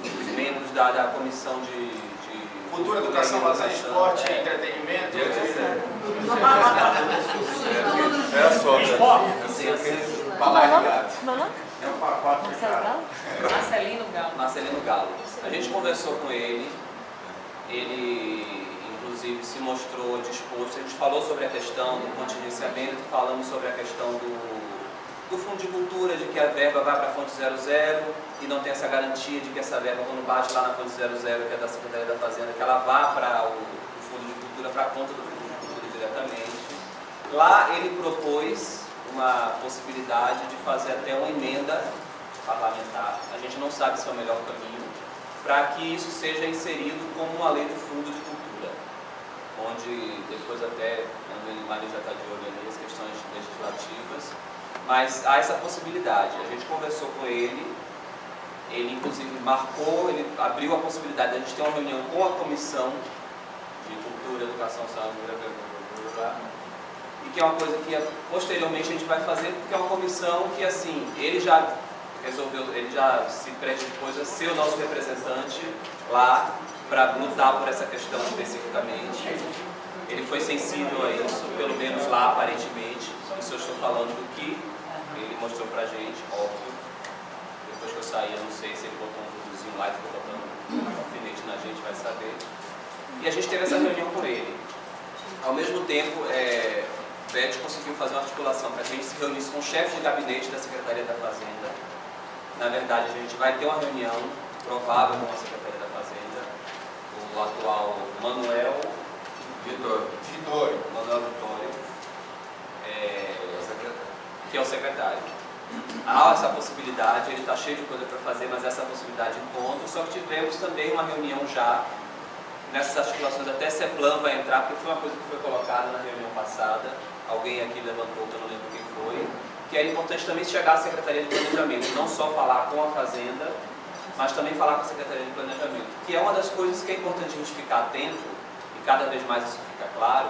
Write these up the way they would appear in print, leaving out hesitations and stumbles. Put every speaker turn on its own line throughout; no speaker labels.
os membros da comissão de
Cultura, educação, lazer, esporte, entretenimento.
Era só,
Marcelino Galo. A gente conversou com ele, inclusive se mostrou disposto, a gente falou sobre a questão do contingenciamento, falamos sobre a questão do Fundo de Cultura, de que a verba vai para a Fonte 00 e não tem essa garantia de que essa verba, quando bate lá na Fonte 00, que é da Secretaria da Fazenda, que ela vá para o Fundo de Cultura, para a conta do Fundo de Cultura diretamente. Lá ele propôs uma possibilidade de fazer até uma emenda parlamentar, a gente não sabe se é o melhor caminho, para que isso seja inserido como uma lei do Fundo de Cultura, onde depois até, o Mário já está de olho ali, as questões legislativas, mas há essa possibilidade. A gente conversou com ele inclusive marcou, ele abriu a possibilidade de a gente ter uma reunião com a Comissão de Cultura, Educação, Saúde, e que é uma coisa que posteriormente a gente vai fazer, porque é uma comissão que, assim, ele já resolveu, ele já se predispôs a ser o nosso representante lá para lutar por essa questão especificamente. Ele foi sensível a isso, pelo menos lá aparentemente. Isso eu estou falando do que ele mostrou pra gente, óbvio. Depois que eu saí, eu não sei se ele botou um produzinho lá e ficou botando um alfinete na gente, vai saber. E a gente teve essa reunião com ele. Ao mesmo tempo, Beth conseguiu fazer uma articulação para que a gente se reunisse com o chefe de gabinete da Secretaria da Fazenda. Na verdade, a gente vai ter uma reunião provável com a Secretaria da Fazenda, o atual Manuel Vitório, que é o secretário. Há essa possibilidade, ele está cheio de coisa para fazer, mas essa possibilidade encontra. Só que tivemos também uma reunião já, nessas articulações, até a CEPLAN vai entrar, porque foi uma coisa que foi colocada na reunião passada, alguém aqui levantou, que eu não lembro quem foi, que era importante também chegar à Secretaria de Planejamento, não só falar com a Fazenda, mas também falar com a Secretaria de Planejamento, que é uma das coisas que é importante a gente ficar atento, e cada vez mais isso fica claro,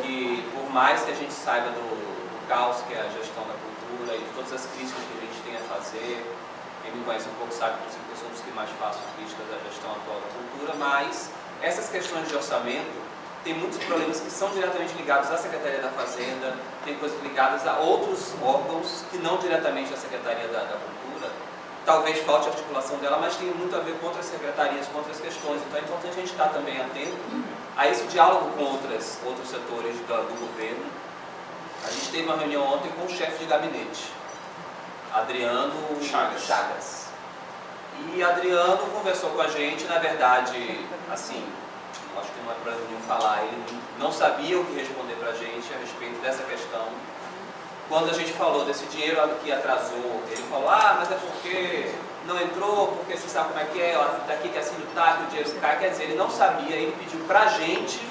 que por mais que a gente saiba do caos que é a gestão da cultura e de todas as críticas que a gente tem a fazer, quem me conhece um pouco sabe, inclusive, que eu sou um dos que mais faço críticas da gestão atual da cultura, mas essas questões de orçamento tem muitos problemas que são diretamente ligados à Secretaria da Fazenda, tem coisas ligadas a outros órgãos que não diretamente à Secretaria da Cultura. Talvez falte a articulação dela, mas tem muito a ver com outras secretarias, com outras questões. Então é importante a gente estar também atento a esse diálogo com outros setores do governo. A gente teve uma reunião ontem com o chefe de gabinete, Adriano Chagas. E Adriano conversou com a gente, na verdade, assim, acho que não é para nenhum falar, ele não sabia o que responder para a gente a respeito dessa questão. Quando a gente falou desse dinheiro que atrasou, ele falou, mas é porque não entrou, porque você sabe como é que é, daqui que assina o TAC, o dinheiro cai. Quer dizer, ele não sabia, ele pediu para a gente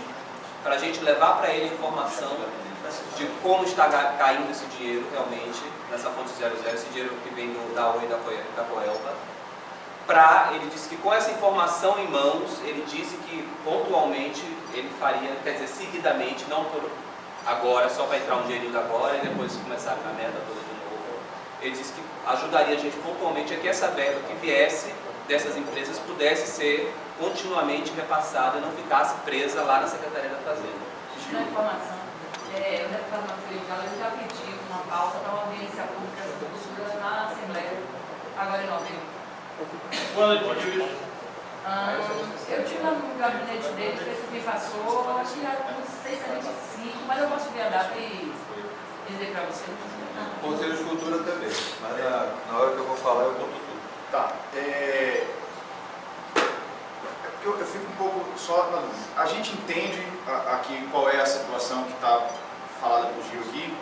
levar para ele a informação de como está caindo esse dinheiro realmente, nessa fonte 00, esse dinheiro que vem da Oi e da Coelba. Ele disse que com essa informação em mãos, ele disse que pontualmente ele faria, quer dizer, seguidamente, não por agora, só para entrar um dinheirinho agora e depois começar a merda toda de novo. Ele disse que ajudaria a gente pontualmente a que essa verba que viesse dessas empresas pudesse ser continuamente repassada e não ficasse presa lá na Secretaria da Fazenda.
Uma informação, o deputado Marcelino Galo já pediu uma pauta para uma audiência pública sobre cultura na Assembleia, agora em novembro.
Quando ele pediu isso?
Eu tive no gabinete dele, que me passou, acho que era não sei se é 25, mas eu posso ver a data e dizer para você.
Conselho de Cultura também, mas na hora que eu vou falar eu conto tudo.
Tá. Eu fico um pouco só na dúvida. A gente entende aqui qual é a situação que está falada por Gil aqui,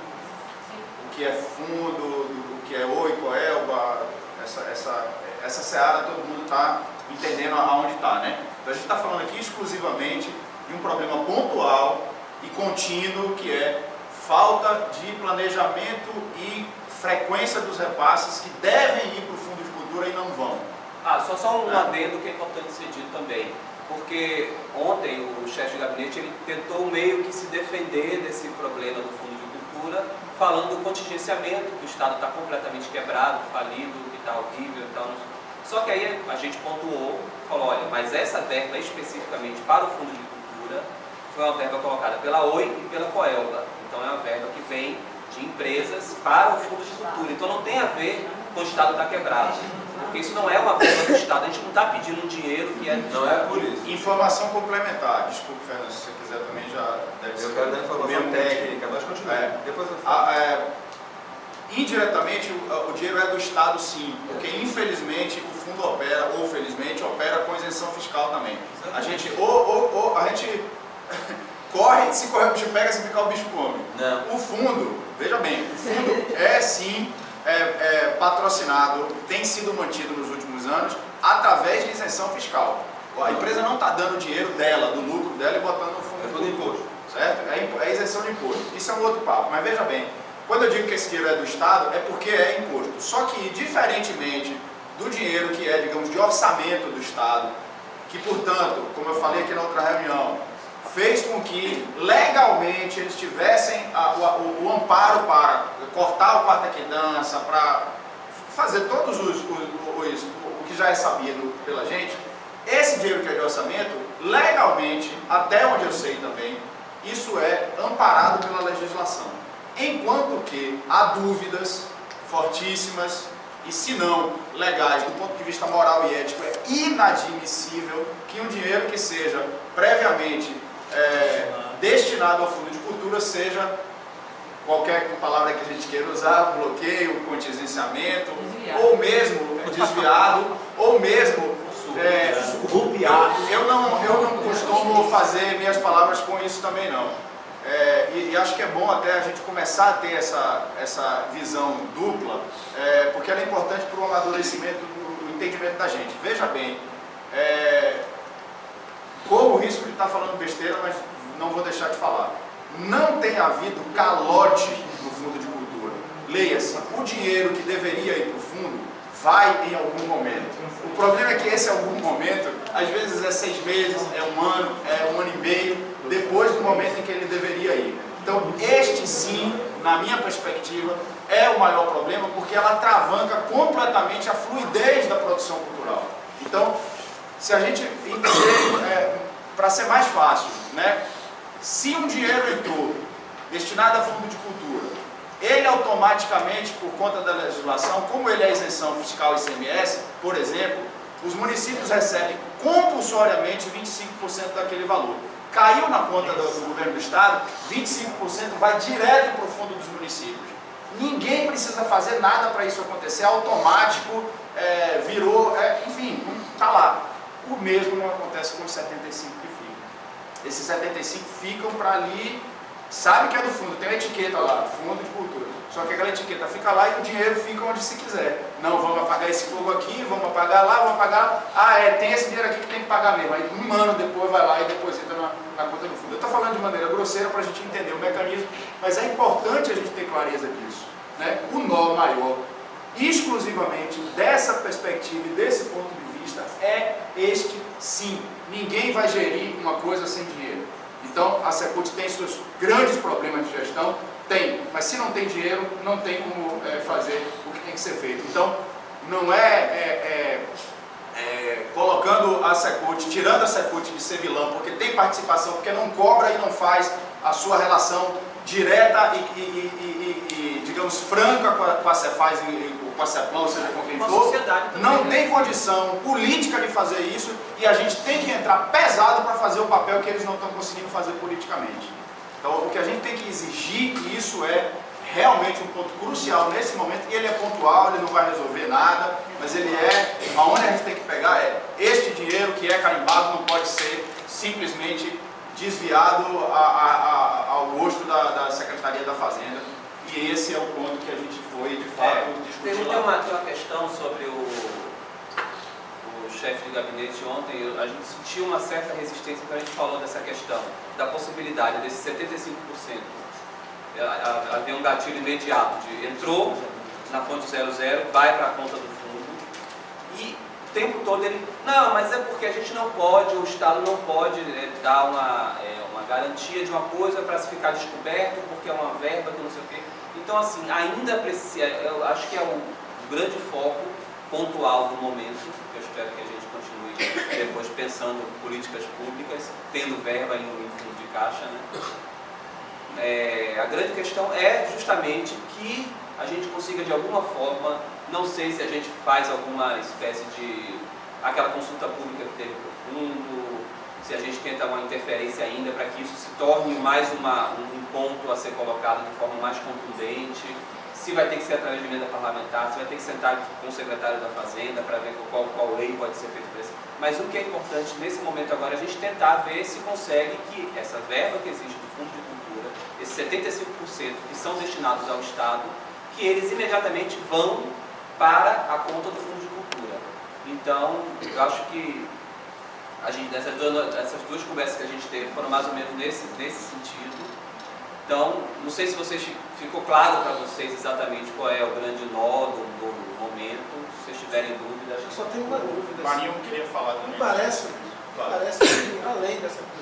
o que é fundo, o que é Oi, Coelba, essa seara todo mundo está entendendo aonde está, né? Então a gente está falando aqui exclusivamente de um problema pontual e contínuo, que é falta de planejamento e frequência dos repasses que devem ir para o Fundo de Cultura e não vão.
Só um adendo que é importante ser dito também, porque ontem o chefe de gabinete ele tentou meio que se defender desse problema do Fundo de Cultura, falando do contingenciamento, que o Estado está completamente quebrado, falido, que está horrível e tal. Só que aí a gente pontuou, falou, olha, mas essa verba especificamente para o Fundo de Cultura foi uma verba colocada pela OI e pela Coelba. Então é uma verba que vem de empresas para o Fundo de Cultura. Então não tem a ver com o Estado estar quebrado. Porque isso não é uma verba do Estado, a gente não está pedindo um dinheiro que é...
Não é por isso.
Informação complementar, desculpe, Fernando, se você quiser também já deve ser.
Eu quero dar informação técnica, mas continua. Depois eu falo.
Indiretamente, o dinheiro é do Estado, sim, porque infelizmente o fundo opera, ou felizmente, opera com isenção fiscal também. A gente, a gente corre, se correr o bicho pega, se ficar o bicho come.
Não.
O fundo, veja bem, o fundo é sim patrocinado, tem sido mantido nos últimos anos através de isenção fiscal. A empresa não está dando dinheiro dela, do lucro dela e botando no fundo.
É tudo imposto.
Certo? É isenção de imposto. Isso é um outro papo, mas veja bem, quando eu digo que esse dinheiro é do Estado, é porque é imposto. Só que, diferentemente do dinheiro que é, digamos, de orçamento do Estado, que, portanto, como eu falei aqui na outra reunião, fez com que legalmente eles tivessem o amparo para cortar o quarto equidança, para fazer todos o que já é sabido pela gente. Esse dinheiro que é de orçamento, legalmente, até onde eu sei também, isso é amparado pela legislação. Enquanto que há dúvidas fortíssimas e, se não legais, do ponto de vista moral e ético, é inadmissível que um dinheiro que seja previamente destinado ao Fundo de Cultura seja, qualquer palavra que a gente queira usar, bloqueio, contingenciamento, ou mesmo desviado, ou mesmo surrupiado. Eu não costumo fazer minhas palavras com isso também não. E acho que é bom até a gente começar a ter essa visão dupla, porque ela é importante para o amadurecimento do entendimento da gente. Veja bem, corro o risco de estar falando besteira, mas não vou deixar de falar. Não tem havido calote no Fundo de Cultura. Leia-se, o dinheiro que deveria ir para o fundo vai em algum momento. O problema é que esse algum momento, às vezes é 6 meses, é 1 ano, é 1 ano e meio, depois do momento em que ele deveria ir. Então, este sim, na minha perspectiva, é o maior problema, porque ela atravanca completamente a fluidez da produção cultural. Então, se a gente entender, para ser mais fácil, né? Se um dinheiro entrou destinado a fundo de cultura, ele automaticamente, por conta da legislação, como ele é isenção fiscal e ICMS, por exemplo, os municípios recebem compulsoriamente 25% daquele valor. Caiu na conta do governo do estado, 25% vai direto para o fundo dos municípios. Ninguém precisa fazer nada para isso acontecer, automático, virou, enfim, está lá. O mesmo não acontece com os 75 que ficam. Esses 75 ficam para ali, sabe que é do fundo, tem uma etiqueta lá, Fundo de Cultura. Só que aquela etiqueta fica lá e o dinheiro fica onde se quiser. Não, vamos apagar esse fogo aqui, vamos apagar lá, vamos apagar... tem esse dinheiro aqui que tem que pagar mesmo. Aí 1 ano depois vai lá e deposita na conta do fundo. Eu estou falando de maneira grosseira para a gente entender o mecanismo, mas é importante a gente ter clareza disso, né? O nó maior, exclusivamente dessa perspectiva e desse ponto de vista, é este sim. Ninguém vai gerir uma coisa sem dinheiro. Então, a Secult tem seus grandes problemas de gestão, mas se não tem dinheiro, não tem como fazer o que tem que ser feito. Então, não colocando a Secult, tirando a Secult de ser vilão, porque tem participação, porque não cobra e não faz a sua relação direta e digamos, franca com a Cefaz e com a Ceplão, seja com quem for, não tem condição política de fazer isso e a gente tem que entrar pesado para fazer o papel que eles não estão conseguindo fazer politicamente. Então, o que a gente tem que exigir, e isso é realmente um ponto crucial nesse momento, e ele é pontual, ele não vai resolver nada, mas ele aonde a gente tem que pegar este dinheiro que é carimbado não pode ser simplesmente desviado ao gosto da Secretaria da Fazenda, e esse é o ponto que a gente foi, de fato, discutir lá.
Tem uma questão sobre o chefe de gabinete ontem, a gente sentiu uma certa resistência quando a gente falou dessa questão, da possibilidade desses 75%. Havia um gatilho imediato de entrou na fonte 00, vai para a conta do fundo, e o tempo todo ele, não, mas é porque a gente não pode, o Estado não pode dar uma garantia de uma coisa para se ficar descoberto, porque é uma verba que não sei o quê. Então, assim, ainda precisa, eu acho que o grande foco pontual do momento. Eu espero que a gente continue depois pensando políticas públicas, tendo verba em fundo de caixa, né? A grande questão é justamente que a gente consiga de alguma forma, não sei se a gente faz alguma espécie de aquela consulta pública que teve para o fundo, se a gente tenta uma interferência ainda para que isso se torne mais um ponto a ser colocado de forma mais contundente, se vai ter que ser através de emenda parlamentar, se vai ter que sentar com o secretário da Fazenda para ver qual lei pode ser feita para isso. Mas o que é importante nesse momento agora é a gente tentar ver se consegue que essa verba que existe do Fundo de Cultura, esses 75% que são destinados ao Estado, que eles imediatamente vão para a conta do Fundo de Cultura. Então, eu acho que a gente, essas duas conversas que a gente teve foram mais ou menos nesse sentido. Então, não sei se ficou claro para vocês exatamente qual é o grande nó do momento. Se vocês tiverem dúvidas...
Eu só tenho uma dúvida.
O Marinho queria falar também.
Parece que, além dessa coisa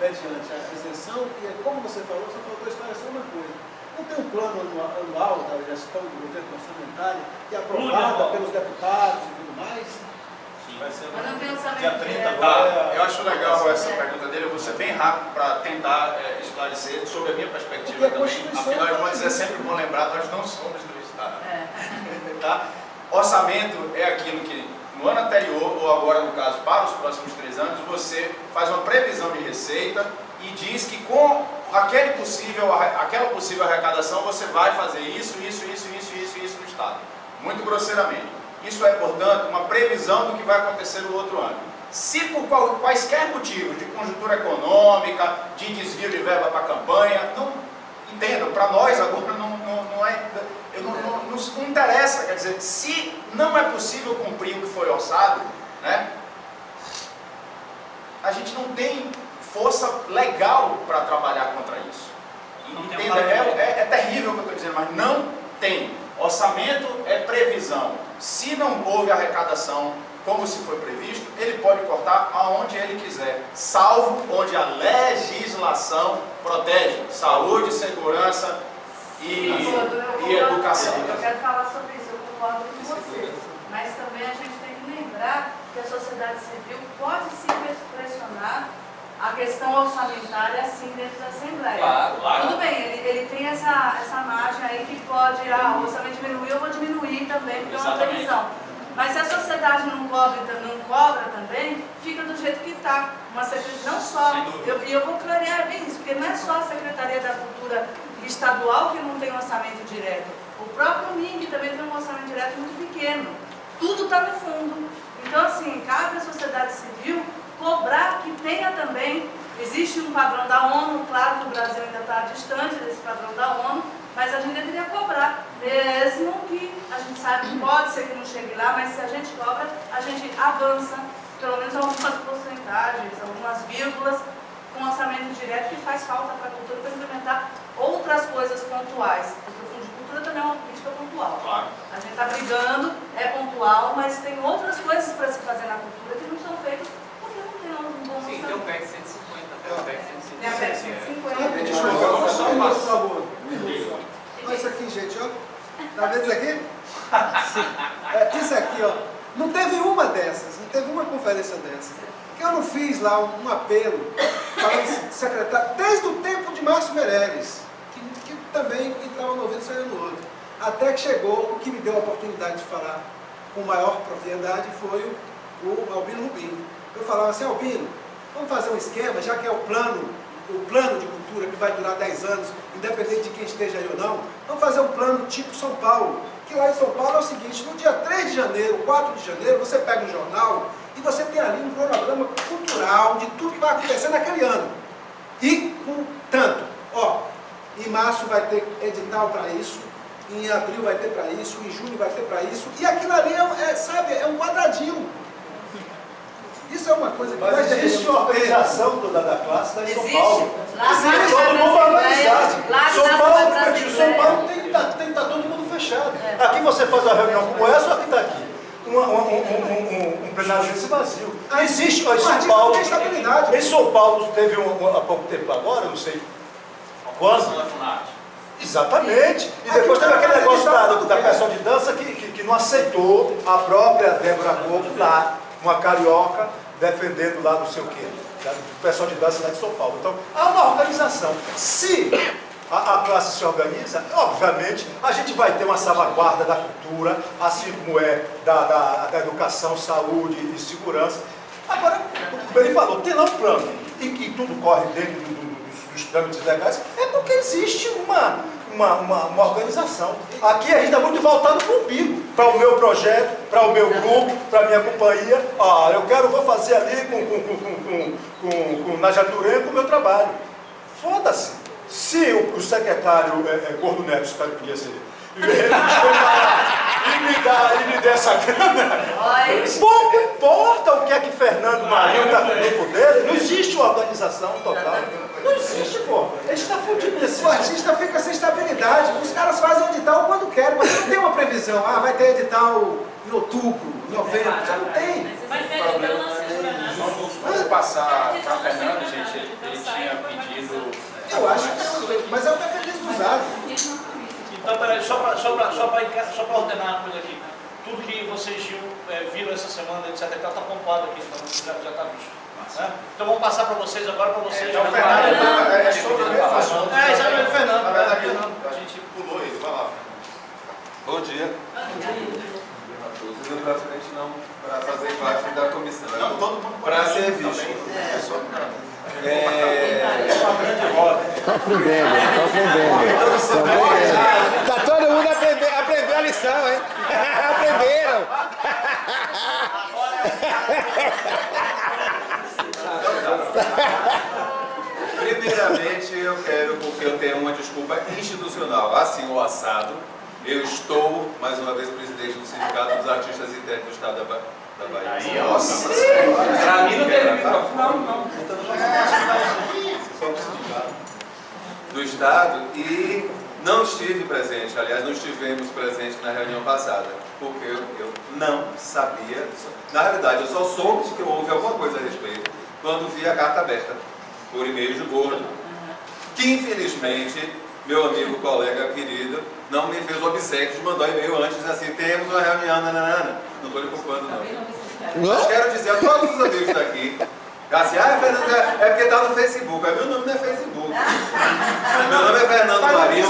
mediante a isenção, e como você falou esclarecer uma coisa. Não tem um plano anual da gestão do governo orçamentário que é aprovada pelos deputados e tudo mais?
Vai ser
Mas não tem orçamento
dia 30
direto.
agora.
Eu acho legal essa pergunta dele, eu vou ser bem rápido para tentar esclarecer sobre a minha perspectiva também. Afinal de contas, é sempre bom lembrar, nós não somos do Estado. Tá? Orçamento é aquilo que no ano anterior, ou agora no caso para os próximos 3 anos, você faz uma previsão de receita e diz que com aquela possível arrecadação você vai fazer isso no Estado. Muito grosseiramente. Isso é, portanto, uma previsão do que vai acontecer no outro ano. Se por quaisquer motivos, de conjuntura econômica, de desvio de verba para a campanha, não entendam, para nós agora não interessa, quer dizer, se não é possível cumprir o que foi orçado, né, a gente não tem força legal para trabalhar contra isso. Entenda, é terrível o que eu estou dizendo, mas não tem. Orçamento é previsão. Se não houve arrecadação como se foi previsto, ele pode cortar aonde ele quiser, salvo onde a legislação protege. Saúde, segurança e educação.
Eu quero falar sobre isso, eu concordo com vocês. Mas também a gente tem que lembrar que a sociedade civil pode sim pressionar a questão orçamentária assim dentro da Assembleia.
Claro.
Tudo bem, ele tem essa margem aí que pode, o orçamento diminuir, eu vou diminuir também, porque é uma previsão. Mas se a sociedade não cobra também, fica do jeito que está. Não só, eu vou clarear bem isso, porque não é só a Secretaria da Cultura Estadual que não tem orçamento direto. O próprio MINC também tem um orçamento direto muito pequeno. Tudo está no fundo. Então, assim, cabe à sociedade civil cobrar que tenha também, existe um padrão da ONU, claro que o Brasil ainda está distante desse padrão da ONU, mas a gente deveria cobrar, mesmo que a gente sabe que pode ser que não chegue lá, mas se a gente cobra, a gente avança, pelo menos algumas porcentagens, algumas vírgulas, com orçamento direto que faz falta para a cultura para implementar outras coisas pontuais, porque o Fundo de Cultura também é uma política pontual.
Claro.
A gente está brigando, é pontual, mas tem outras coisas para se fazer na cultura que não são feitas.
Sim, tem o PEC 150, tem o PEC 150.
Tem a PEC 150.
Só um minuto, por favor. Olha isso aqui, gente, ó. Tá vendo isso aqui? Isso aqui, ó. Não teve uma dessas, não teve uma conferência dessas. Que eu não fiz lá um apelo para o secretário, desde o tempo de Márcio Meirelles, que também entrava no ouvido e saía no outro. Até que chegou, o que me deu a oportunidade de falar com maior propriedade foi o Albino Rubinho. Eu falava assim, Albino, vamos fazer um esquema, já que é o plano de cultura que vai durar 10 anos, independente de quem esteja aí ou não, vamos fazer um plano tipo São Paulo, que lá em São Paulo é o seguinte, no dia 3 de janeiro, 4 de janeiro, você pega um jornal e você tem ali um cronograma cultural de tudo que vai acontecer naquele ano. E, portanto, em março vai ter edital para isso, em abril vai ter para isso, em junho vai ter para isso, e aquilo ali é um quadradinho. Isso é uma coisa que
mas existe uma organização da classe da São Paulo.
Existe,
todo mundo organizado. São Paulo tem que estar todo mundo fechado. Aqui você faz uma reunião como essa, só que está aqui. Um plenário desse vazio. Existe, em São Paulo. Em São Paulo teve há pouco tempo agora, não sei quando. Exatamente. E depois teve aquele negócio da pessoa de dança que não aceitou a própria Débora Corpo lá, uma carioca, defendendo lá não sei o quê, o pessoal de dança lá de São Paulo. Então, há uma organização. Se a classe se organiza, obviamente, a gente vai ter uma salvaguarda da cultura, assim como é da educação, saúde e segurança. Agora, como ele falou, tem lá um plano, e que tudo corre dentro dos trâmites legais, é porque existe uma organização. Aqui a gente está muito voltado para o umbigo, para o meu projeto, para o meu grupo, para a minha companhia. Vou fazer ali com Najaturenco o meu trabalho. Foda-se. Se o secretário Gordo Neto, espero que podia ser ele me der essa grana, pouco importa o que é que Fernando Marinho está com o grupo dele, não existe uma organização total. Não existe, pô. A gente está fudido nesse.
O artista fica sem estabilidade. Os caras fazem edital quando querem, mas não tem uma previsão. Vai ter edital em outubro, novembro. Já não tem.
Vai ter edital na segurança.
Vamos passar para Fernando, gente. Ele tinha pedido.
Eu acho que mas é o mecanismo usado.
Então, peraí, só para ordenar uma coisa aqui. Tudo que vocês viram essa semana, etc. Está pontuado aqui, então já está visto. Né? Então vamos passar para vocês agora, para vocês.
Então, Fernando, é sobre o mesmo assunto.
Exatamente, Fernando.
Na verdade, a gente pulou isso. Vai lá.
Bom dia. Estou indo para frente não para fazer parte da comissão.
Não, todo mundo
para ser visto.
É só
Tá aprendendo. Tá todo mundo aprendeu a lição, hein? Aprenderam.
Primeiramente, eu quero, porque eu tenho uma desculpa institucional, assim o assado. Eu estou, mais uma vez, presidente do Sindicato dos Artistas Internos do Estado da Bahia.
Nossa,
Pra mim não teve microfone.
Não. Do Estado e não estive presente, aliás, não estivemos presentes na reunião passada, porque eu não sabia, na realidade eu só soube de que houve alguma coisa a respeito quando vi a carta aberta, por e-mail de Gordo, que infelizmente meu amigo, colega querido, não me fez o obséquio de mandar e-mail antes, assim, temos uma reunião, nanana. Não estou lhe culpando não. Mas quero dizer a todos os amigos daqui, assim, Fernando, é porque está no Facebook. Meu nome não é Facebook. Meu nome é Fernando Marinho,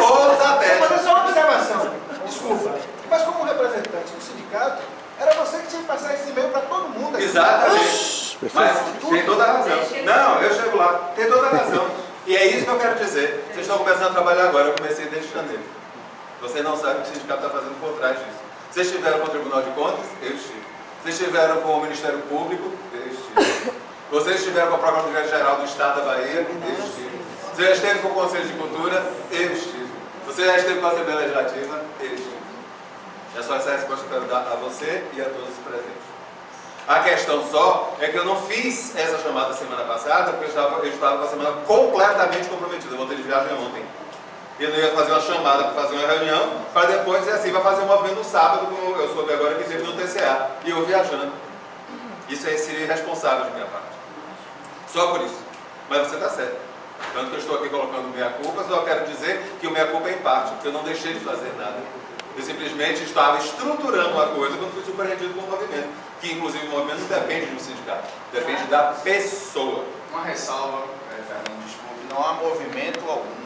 ou Satélite.
Vou fazer só uma observação. Desculpa. Mas como representante do sindicato, era você que tinha que passar esse e-mail para todo mundo aqui.
Exatamente. Mas tem toda a razão. Não, eu chego lá. Tem toda a razão. E é isso que eu quero dizer. Vocês estão começando a trabalhar agora. Eu comecei desde janeiro. Você não sabe o que o sindicato está fazendo por trás disso. Vocês estiveram com o Tribunal de Contas? Eu estive. Vocês estiveram com o Ministério Público? Eu estive. Vocês estiveram com a Procuradoria-Geral do Estado da Bahia? Eu estive. Você já esteve com o Conselho de Cultura? Eu estive. Você já esteve com a Assembleia Legislativa? Eu estive. É só essa resposta que eu quero dar a você e a todos os presentes. A questão só é que eu não fiz essa chamada semana passada, porque eu estava com a semana completamente comprometida. Eu voltei de viagem ontem. Eu não ia fazer uma chamada para fazer uma reunião, para depois dizer assim, vai fazer um movimento no sábado, como eu soube agora que teve no TCA. E eu viajando. Isso é ser irresponsável de minha parte. Só por isso. Mas você está certo. Tanto que eu estou aqui colocando meia-culpa, só quero dizer que o meia-culpa é em parte, porque eu não deixei de fazer nada. Eu simplesmente estava estruturando uma coisa quando fui surpreendido com o movimento. Que inclusive o movimento não depende de um sindicato, depende da pessoa.
Uma ressalva, Fernando, desculpe, não há movimento algum.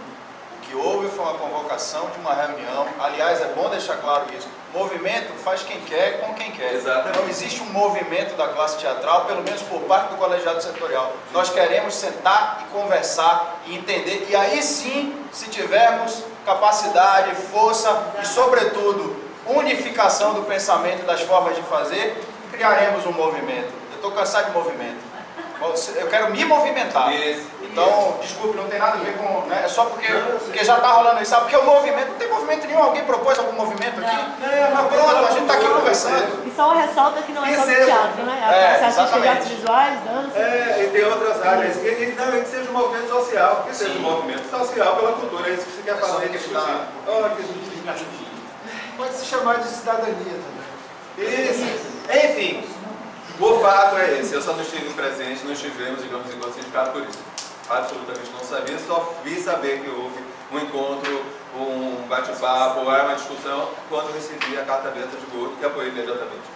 O que houve foi uma convocação de uma reunião. Aliás, é bom deixar claro isso. Movimento faz quem quer com quem quer.
Exatamente.
Não existe um movimento da classe teatral, pelo menos por parte do colegiado setorial. Nós queremos sentar e conversar e entender. E aí sim, se tivermos capacidade, força e, sobretudo, unificação do pensamento e das formas de fazer, criaremos um movimento. Eu estou cansado de movimento. Eu quero me movimentar. Então, desculpe, não tem nada a ver com... Né? É só porque já está rolando isso. Sabe? Porque o movimento... Não tem movimento nenhum. Alguém propôs algum movimento aqui? Não, pronto, a gente está aqui conversando.
E só uma ressalta que não é só do teatro, né? A artista de artes visuais, dança...
E tem outras áreas. E também que seja um movimento social. Que seja um movimento social pela cultura. É isso que você quer fazer.
Pode se chamar de cidadania também.
Isso. Enfim, o fato é esse. Eu só não estive presente, não estivemos, digamos, enquanto sindicato por isso. Absolutamente não sabia, só vi saber que houve um encontro um bate-papo, era uma discussão, quando eu recebi a carta aberta de Gordo, que apoiei imediatamente.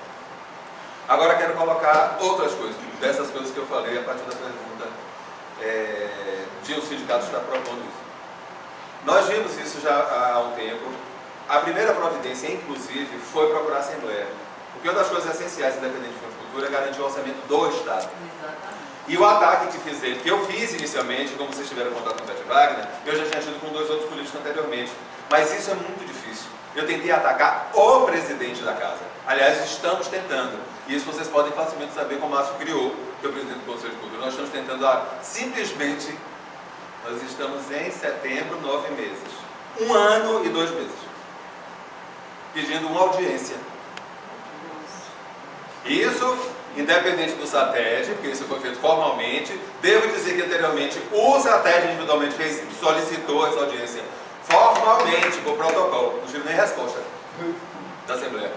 Agora quero colocar outras coisas, dessas coisas que eu falei a partir da pergunta de o sindicato está propondo isso. Nós vimos isso já há um tempo. A primeira providência, inclusive, foi procurar a Assembleia. Porque uma das coisas essenciais, independente de Fundo de Cultura, é garantir o orçamento do Estado. E o ataque que eu fiz inicialmente, como vocês tiveram contato com o Beth Wagner, eu já tinha tido com 2 outros políticos anteriormente. Mas isso é muito difícil. Eu tentei atacar o presidente da casa. Aliás, estamos tentando. E isso vocês podem facilmente saber como o Márcio criou, que é o presidente do Conselho de Cultura. Nós estamos tentando simplesmente, nós estamos em setembro, 9 meses. 1 ano e 2 meses. Pedindo uma audiência. Isso, independente do SATED, porque isso foi feito formalmente. Devo dizer que anteriormente o SATED individualmente solicitou essa audiência formalmente, por protocolo. Não tive nem resposta da Assembleia.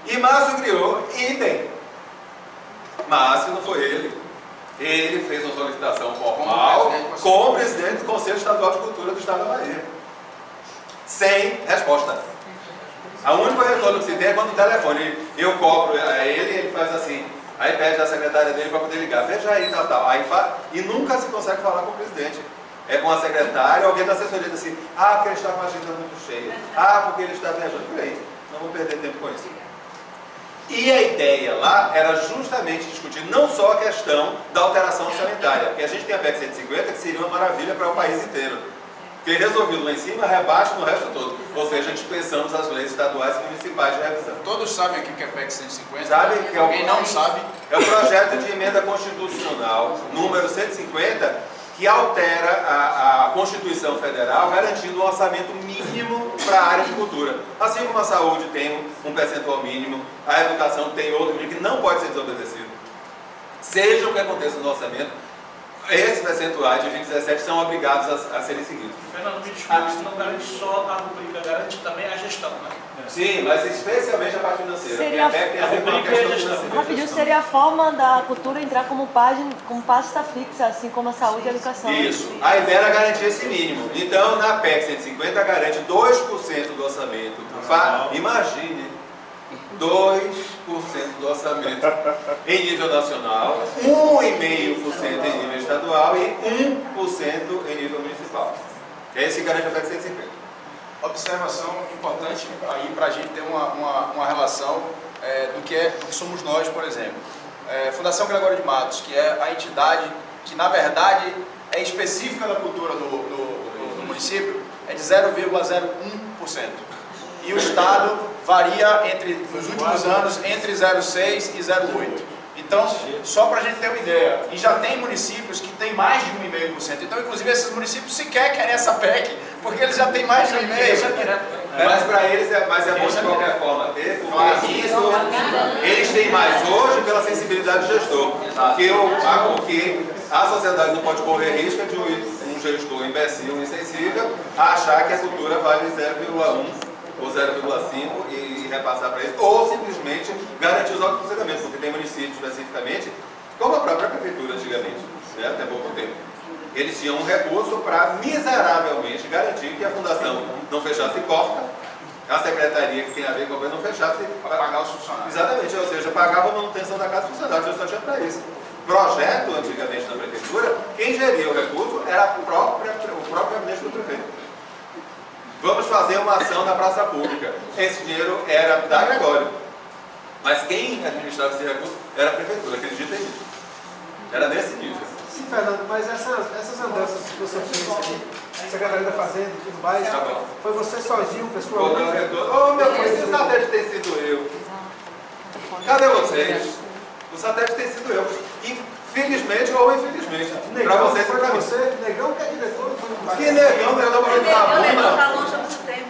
E Márcio criou idem. Márcio não foi ele. Ele fez uma solicitação formal com o presidente do Conselho Estadual de Cultura do Estado da Bahia. Sem resposta. A única retorno que se tem é quando o telefone, eu cobro a ele, ele faz assim, aí pede a secretária dele para poder ligar, veja aí, tal. Aí e nunca se consegue falar com o presidente. É com a secretária, alguém da assessoria diz assim, porque ele está com a agenda muito cheia, porque ele está viajando por aí. Não vou perder tempo com isso. E a ideia lá era justamente discutir não só a questão da alteração orçamentária, porque a gente tem a PEC 150 que seria uma maravilha para o país inteiro. Porque resolvido lá em cima, rebaixa no resto todo. Ou seja, dispensamos as leis estaduais e municipais de revisão.
Todos sabem o que é PEC 150?
Sabe que
alguém não sabe?
É o projeto de emenda constitucional número 150 que altera a Constituição Federal garantindo um orçamento mínimo para a área de cultura. Assim como a saúde tem um percentual mínimo, a educação tem outro mínimo que não pode ser desobedecido. Seja o que aconteça no orçamento, esses percentuais de 2017 são obrigados a serem seguidos.
Fernando, me desculpe, isso não garante só a rubrica, garante também a gestão, né?
Sim, mas especialmente a parte financeira.
Seria
a rubrica e a gestão.
Rapidinho, seria a forma da cultura entrar como pasta fixa, assim como a saúde e a educação.
Isso. A ideia era garantir esse mínimo. Então, na PEC 150 garante 2% do orçamento. Imagine, 2% do orçamento em nível nacional, 1,5% em nível estadual e 1% em nível municipal. É esse que garante a PEC 150.
Observação importante aí para a gente ter uma relação do que somos nós, por exemplo. Fundação Gregório de Matos, que é a entidade que, na verdade, é específica da cultura do município, é de 0,01%. E o Estado varia, nos últimos anos, entre 0,6% e 0,8%. Então, só para a gente ter uma ideia, e já tem municípios que têm mais de 1,5%. Então, inclusive, esses municípios sequer querem essa PEC, porque eles já têm mais de 1,5%.
Mas para eles é bom de qualquer forma ter, porque isso eles têm mais hoje pela sensibilidade do gestor. Porque a sociedade não pode correr risco de um gestor imbecil, insensível, achar que a cultura vale 0,1% ou 0,5% e repassar para eles, ou simplesmente garantir os autofuncionamentos, porque tem municípios especificamente, como a própria prefeitura antigamente, até pouco tempo. Eles tinham um recurso para miseravelmente garantir que a fundação não fechasse porta, a secretaria que tem a ver com o governo não fechasse
para pagar os funcionários.
Exatamente, ou seja, pagava a manutenção da casa dos funcionários, eu só tinha para isso. Projeto, antigamente na prefeitura, quem geria o recurso era o próprio gabinete do prefeito. Vamos fazer uma ação na praça pública. Esse dinheiro era da Gregório. Mas quem administrava esse recurso era a prefeitura, acreditem nisso. Era nesse nível.
Sim, Fernando, mas essas andanças que você fez aí, Secretaria da Fazenda e tudo mais, foi você sozinho, pessoal?
Meu filho, se o satélite tem sido eu. Cadê vocês? O satélite tem sido eu. Felizmente ou infelizmente. Para vocês foi para mim.
Negão que é diretor do
Que negão, Negão
está longe há muito tempo.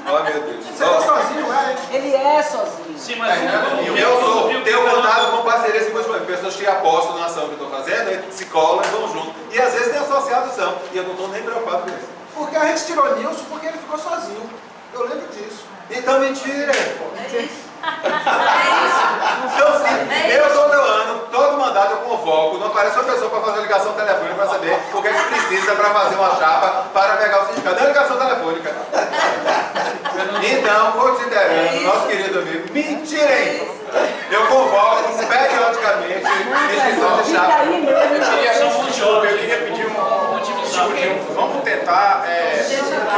Oh, meu Deus.
Você é sozinho,
Ele é sozinho.
Sim, mas
eu tenho contato com parcerias com pessoas que apostam na ação que eu estou fazendo, se colam e vão junto. E às vezes nem associados são. E eu não estou nem preocupado com isso.
Porque a gente tirou Nilson porque ele ficou sozinho. Eu lembro disso.
Então mentira!
É isso.
Então, sim, eu todo ano, todo mandato eu convoco, não aparece uma pessoa para fazer ligação telefônica para saber o que é que precisa para fazer uma chapa para pegar o sindicato. Não é ligação telefônica. Então, considerando nosso querido amigo, mentirem! Eu convoco periodicamente inscrição de chapa.
Eu queria pedir um segundinho. Vamos tentar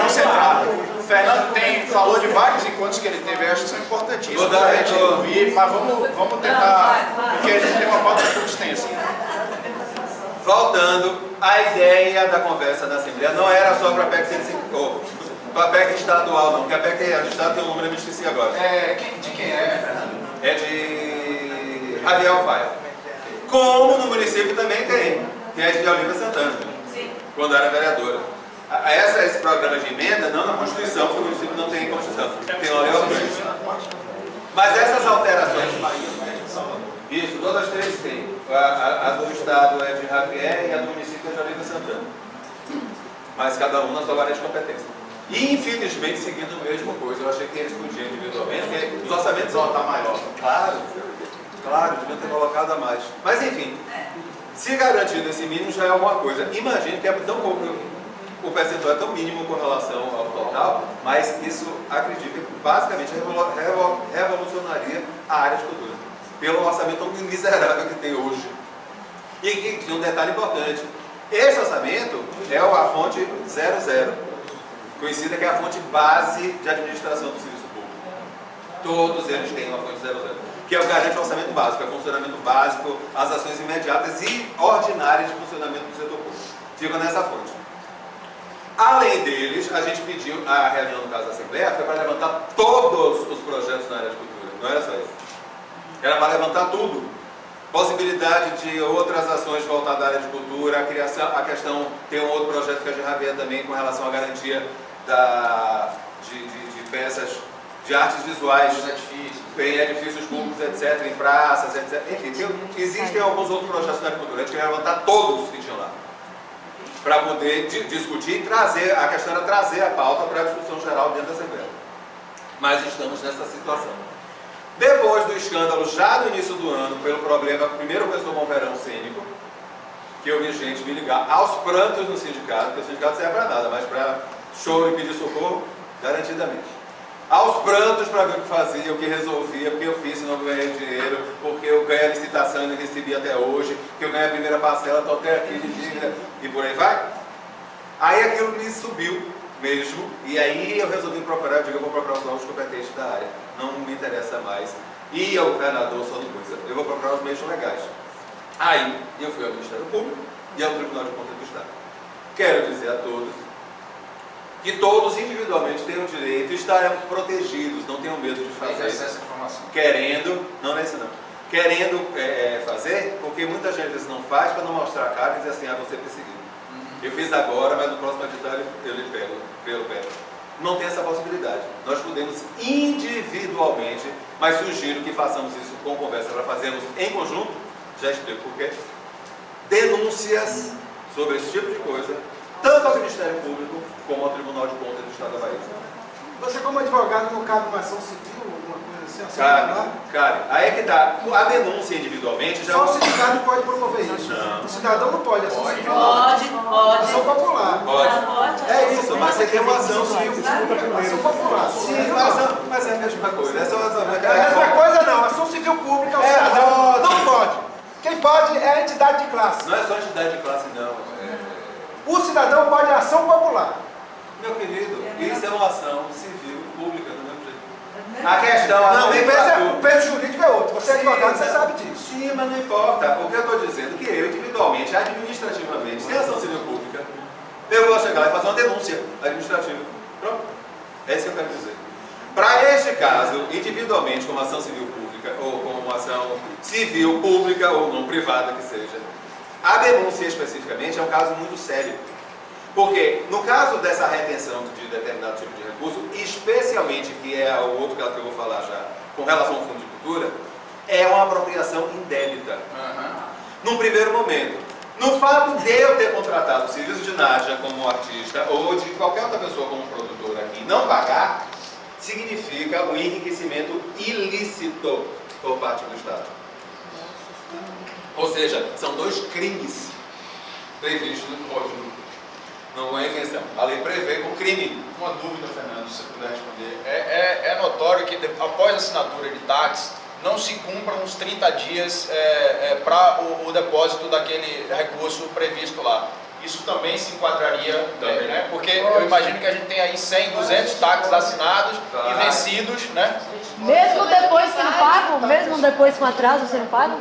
concentrar. O Fernando falou de vários encontros que ele teve, eu acho que são importantíssimos para a gente ouvir, mas vamos tentar, porque a gente tem uma pauta muito extensa.
Voltando, a ideia da conversa da Assembleia não era só para a PEC 105, para a PEC estadual não, porque a PEC estadual tem um número, eu me esqueci agora.
De quem é, Fernando?
É de Javier Alfaia. Como no município também tem, que é de Olívia Santana, quando era vereadora. Esse programa de emenda, não na Constituição, porque o município não tem Constituição, tem uma lei orgânica. Mas essas alterações, isso, todas as três têm. A do Estado é de Javier e a do município é de Olívia Santana. Mas cada um na sua área de competência. E infelizmente seguindo a mesma coisa, eu achei que eles podiam individualmente, porque os orçamentos vão estar maiores. Claro, deviam ter colocado a mais. Mas enfim, se garantido esse mínimo já é alguma coisa. Imagine que é tão pouco, o percentual é tão mínimo com relação ao total, mas isso, acredito, que basicamente revolucionaria a área de cultura, pelo orçamento miserável que tem hoje. E que tem um detalhe importante, esse orçamento é a fonte 00, conhecida que é a fonte base de administração do serviço público. Todos eles têm uma fonte 00, que é o garante o orçamento básico, é o funcionamento básico, as ações imediatas e ordinárias de funcionamento do setor público. Ficam nessa fonte. Além deles, a gente pediu, a reunião no caso da Assembleia, foi para levantar todos os projetos na área de cultura, não era só isso. Era para levantar tudo. Possibilidade de outras ações voltadas à área de cultura, a criação, a questão, tem um outro projeto que é de Javier também com relação à garantia de peças de artes visuais, em edifícios públicos, etc., em praças, etc. Enfim, existem alguns outros projetos na área de cultura, a gente queria levantar todos que tinham lá, para poder discutir e trazer, a questão era trazer a pauta para a discussão geral dentro da Assembleia. Mas estamos nessa situação. Depois do escândalo, já no início do ano, pelo problema, primeiro começou com o verão cênico, que eu vi gente me ligar aos prantos no sindicato, porque o sindicato serve para nada, mas para choro e pedir socorro, garantidamente. Aos prantos para ver o que fazia, o que resolvia, porque eu fiz e não ganhei dinheiro, porque eu ganhei a licitação e não recebi até hoje, porque eu ganhei a primeira parcela, estou até aqui de dívida, e por aí vai. Aí aquilo me subiu mesmo, e aí eu resolvi procurar, eu digo, eu vou procurar os novos competentes da área, não me interessa mais. E ao governador só depois, eu vou procurar os meios legais. Aí eu fui ao Ministério Público e ao Tribunal de Contas do Estado. Quero dizer a todos que todos individualmente têm o direito de estarem protegidos, não tenham medo de fazer.
Essa informação.
Querendo, não é isso não. Querendo fazer, porque muita gente às vezes não faz para não mostrar a cara e dizer assim, ah, você perseguido. Eu fiz agora, mas no próximo edital eu lhe pego, pelo pé. Não tem essa possibilidade. Nós podemos individualmente, mas sugiro que façamos isso com conversa para fazermos em conjunto, já explico por quê. Denúncias sobre esse tipo de coisa, tanto ao Ministério Público como ao Tribunal de Contas do Estado da Bahia.
Você como advogado não cabe uma ação civil, alguma coisa assim?
Cabe. Aí é que tá. A denúncia individualmente já...
Só o sindicato pode promover isso.
Não.
O cidadão não pode, ação civil.
Pode.
Ação popular.
Pode. É isso, mas você tem uma ação civil.
Ação popular.
Sim, mas é a mesma coisa.
É a mesma coisa não. Ação civil pública, o cidadão não pode. Quem pode é a entidade de classe.
Não é só entidade de classe, não.
O cidadão pode ação popular.
Meu querido, isso é uma ação civil pública do mesmo jeito. A questão...
Não, o peso jurídico é outro. Você é advogado, você sabe disso.
Sim, mas não importa. O que eu estou dizendo é que eu, individualmente, administrativamente, sem ação civil pública, eu vou chegar lá e fazer uma denúncia administrativa. Pronto. É isso que eu quero dizer. Para este caso, individualmente, como ação civil pública, ou como uma ação civil pública ou não privada que seja, a denúncia especificamente é um caso muito sério. Porque, no caso dessa retenção de determinado tipo de recurso, especialmente, que é o outro caso que eu vou falar já, com relação ao Fundo de Cultura, é uma apropriação indébita. Num primeiro momento. No fato de eu ter contratado o serviço de Nádia como artista, ou de qualquer outra pessoa como produtora aqui, não pagar, significa um enriquecimento ilícito por parte do Estado. Ou seja, são 2 crimes previstos no Código. Não é invenção. A lei prevê o crime.
Uma dúvida, Fernando, se você puder responder.
É notório que após a assinatura de TACs, não se cumpram os 30 dias para o depósito daquele recurso previsto lá. Isso também se enquadraria, né? Porque eu imagino que a gente tem aí 100, 200 TACs assinados e vencidos, né?
Mesmo depois sendo pago? Mesmo depois com atraso sendo pago?